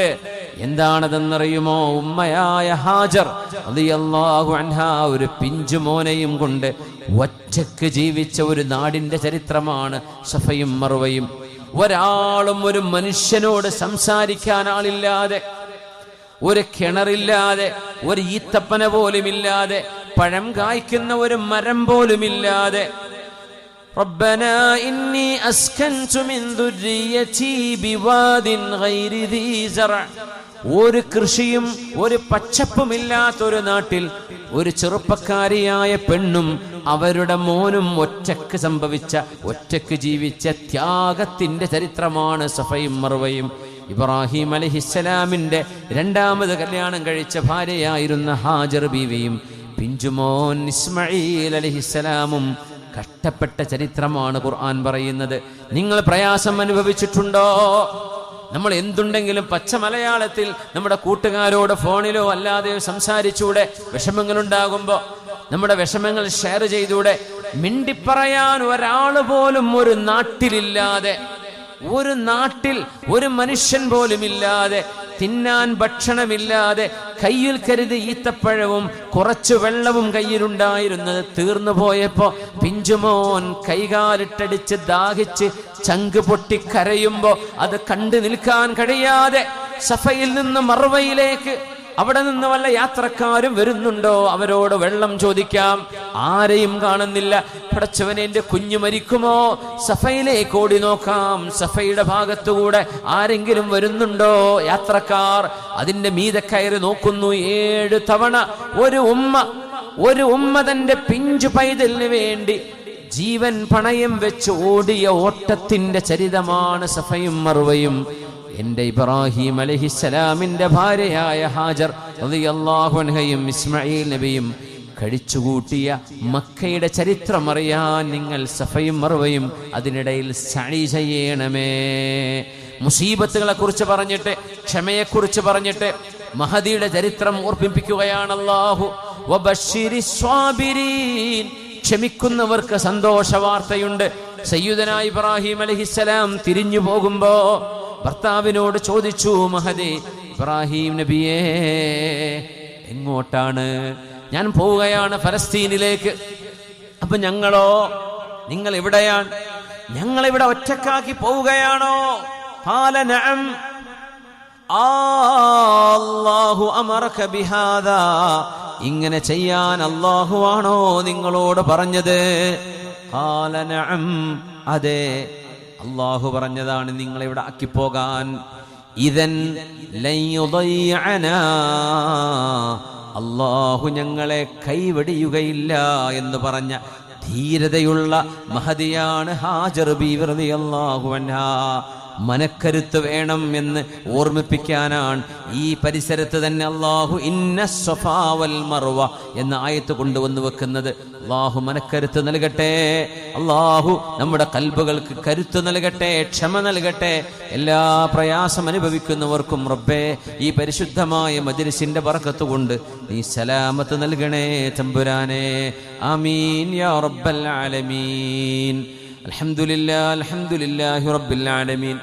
എന്താണതെന്നറിയുമോ? ഉമ്മയായ ഹാജർ റളിയല്ലാഹു അൻഹാ ഒരു പിഞ്ചു മോനെയും കൊണ്ട് ഒറ്റക്ക് ജീവിച്ച ഒരു നാടിന്റെ ചരിത്രമാണ് സഫയും മർവയും. ഒരാളും ഒരു മനുഷ്യനോട് സംസാരിക്കാൻ ആളില്ലാതെ, ഒരു കിണറില്ലാതെ, ഒരു ഈത്തപ്പന പോലുമില്ലാതെ, പഴം കായ്ക്കുന്ന ഒരു മരം പോലുമില്ലാതെ, റബ്ബനാ ഇന്നി അസ്കൻതു മിൻ ദുർരിയതി ബിവാദിൻ ഗൈരി ദീ സറ, ഒരു കൃഷിയും ഒരു പച്ചപ്പുമില്ലാത്തൊരു നാട്ടിൽ ഒരു ചെറുപ്പക്കാരിയായ പെണ്ണും അവരുടെ മോനും ഒറ്റക്ക് ജീവിച്ച ത്യാഗത്തിന്റെ ചരിത്രമാണ് സഫയും മർവയും. ഇബ്രാഹിം അലൈഹിസ്സലാമിന്റെ രണ്ടാമത് കല്യാണം കഴിച്ച ഭാര്യയായിരുന്ന ഹാജർ ബീവിയും പിഞ്ചുമോൻ ഇസ്മായിൽ അലൈഹിസ്സലാമും കഷ്ടപ്പെട്ട ചരിത്രമാണ് ഖുർആൻ പറയുന്നത്. നിങ്ങൾ പ്രയാസം അനുഭവിച്ചിട്ടുണ്ടോ? നമ്മൾ എന്തുണ്ടെങ്കിലും പച്ച മലയാളത്തിൽ നമ്മുടെ കൂട്ടുകാരോട് ഫോണിലോ അല്ലാതെയോ സംസാരിച്ചൂടെ? വിഷമങ്ങളുണ്ടാകുമ്പോൾ നമ്മുടെ വിഷമങ്ങൾ ഷെയർ ചെയ്തൂടെ? മിണ്ടിപ്പറയാൻ ഒരാൾ പോലും ഒരു നാട്ടിലില്ലാതെ, ഒരു നാട്ടിൽ ഒരു മനുഷ്യൻ പോലും ഇല്ലാതെ, തിന്നാൻ ഭക്ഷണമില്ലാതെ കയ്യിൽ കരുതി ഈത്തപ്പഴവും കുറച്ചു വെള്ളവും കയ്യിലുണ്ടായിരുന്നത് തീർന്നു പോയപ്പോ പിഞ്ചുമോൻ കൈകാലിട്ടടിച്ച് ദാഹിച്ച് ചങ്ക് പൊട്ടി കരയുമ്പോ അത് കണ്ടു നിൽക്കാൻ കഴിയാതെ സഫയിൽ നിന്ന് മർവയിലേക്ക്, അവിടെ നിന്ന് വല്ല യാത്രക്കാരും വരുന്നുണ്ടോ അവരോട് വെള്ളം ചോദിക്കാം, ആരെയും കാണുന്നില്ല. പടച്ചവനെ, എന്റെ കുഞ്ഞു മരിക്കുമോ? സഫയിലേക്ക് ഓടി നോക്കാം, സഫയുടെ ഭാഗത്തുകൂടെ ആരെങ്കിലും വരുന്നുണ്ടോ യാത്രക്കാർ? അതിന്റെ മീതെ കയറി നോക്കുന്നു. 7 തവണ ഒരു ഉമ്മ തന്റെ പിഞ്ചു പൈതലിന് വേണ്ടി ജീവൻ പണയം വെച്ച് ഓടിയ ഓട്ടത്തിന്റെ ചരിതമാണ് സഫയും മർവയും. എന്റെ ഇബ്രാഹിം അലൈഹിസ്സലാമിന്റെ ഭാര്യയായ ഹാജർ റളിയല്ലാഹു അൻഹയും ഇസ്മായിൽ നബിയും കഴിച്ചുകൂട്ടിയ മക്കയുടെ ചരിത്രം അറിയാൻ നിങ്ങൾ സഫയും മർവയും അതിനിടയിൽ സഅി ചെയ്യണമേ. മുസീബത്തുകളെ കുറിച്ച് പറഞ്ഞിട്ട്, ക്ഷമയെക്കുറിച്ച് പറഞ്ഞിട്ട് മഹദിയുടെ ചരിത്രം ഓർമ്മിപ്പിക്കുകയാണ് അല്ലാഹു. വബശ്ശിരിസ് സ്വാബിരീൻ, ക്ഷമിക്കുന്നവർക്ക് സന്തോഷ വാർത്തയുണ്ട്. സയ്യിദനാ ഇബ്രാഹിം അലൈഹിസ്സലാം തിരിഞ്ഞു പോകുമ്പോ ഭർത്താവിനോട് ചോദിച്ചു, മഹദി ഇബ്രാഹിം നബിയേ, എങ്ങോട്ടാണ്? ഞാൻ പോവുകയാണ് ഫലസ്തീനിലേക്ക്. അപ്പൊ ഞങ്ങളോ? നിങ്ങൾ എവിടെയാണ്? ഞങ്ങളിവിടെ ഒറ്റക്കാക്കി പോവുകയാണോ? ഖാല നഅം. അല്ലാഹു അമറക ബിഹാദാ, ഇങ്ങനെ ചെയ്യാൻ അല്ലാഹു ആണോ നിങ്ങളോട് പറഞ്ഞത്? ഖാല നഅം, അതെ, അല്ലാഹു പറഞ്ഞതാണ് നിങ്ങളെ ഇവിടെ ആക്കിപ്പോകാൻ. ഇദൻ ലൻ യുദയ്യഅനാ, അല്ലാഹു ഞങ്ങളെ കൈവെടിയുകയില്ല എന്ന് പറഞ്ഞ ധീരതയുള്ള മഹദിയാണ് ഹാജർ ബീവി റളിയല്ലാഹു അൻഹാ. മനക്കരുത്ത് വേണം എന്ന് ഓർമ്മിപ്പിക്കാനാണ് ഈ പരിസരത്ത് തന്നെ അല്ലാഹു ഇന്ന സ്വഫാ വൽ മർവ എന്ന ആയത്ത് കൊണ്ടുവന്ന് വെക്കുന്നത്. അല്ലാഹു മനക്കരുത്ത് നൽകട്ടെ, അല്ലാഹു നമ്മുടെ കൽബുകൾക്ക് കരുത്ത് നൽകട്ടെ, ക്ഷമ നൽകട്ടെ. എല്ലാ പ്രയാസം അനുഭവിക്കുന്നവർക്കും റബ്ബേ ഈ പരിശുദ്ധമായ മജ്ലിസിന്റെ ബർക്കത്ത് കൊണ്ട് നീ സലാമത്ത് നൽകണേ തമ്പുരാനെ. ആമീൻ യാ റബ്ബൽ ആലമീൻ. അൽഹംദുലില്ലാഹി റബ്ബിൽ ആലമീൻ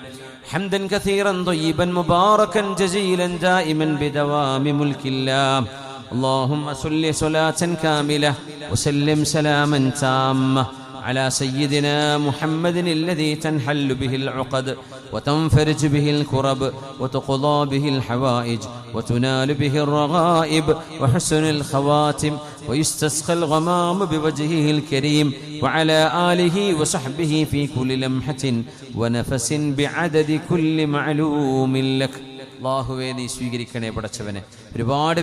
ഹംദൻ കസീറൻ ത്വയ്യിബൻ മുബാറകൻ ജസീലൻ ദായിമൻ ബിദവാമി മുൽക്കില്ലാഹ്. اللهم صل صلاة كاملة وسلم سلاما تاما على سيدنا محمد الذي تنحل به العقد وتنفرج به الكرب وتقضى به الحوائج وتنال به الرغائب وحسن الخواتم ويستسقى الغمام بوجهه الكريم وعلى آله وصحبه في كل لمحة ونفس بعدد كل معلوم لك. الله ويني സ്വീകരിക്കണേ പടച്ചവനെ. ഒരുപാട്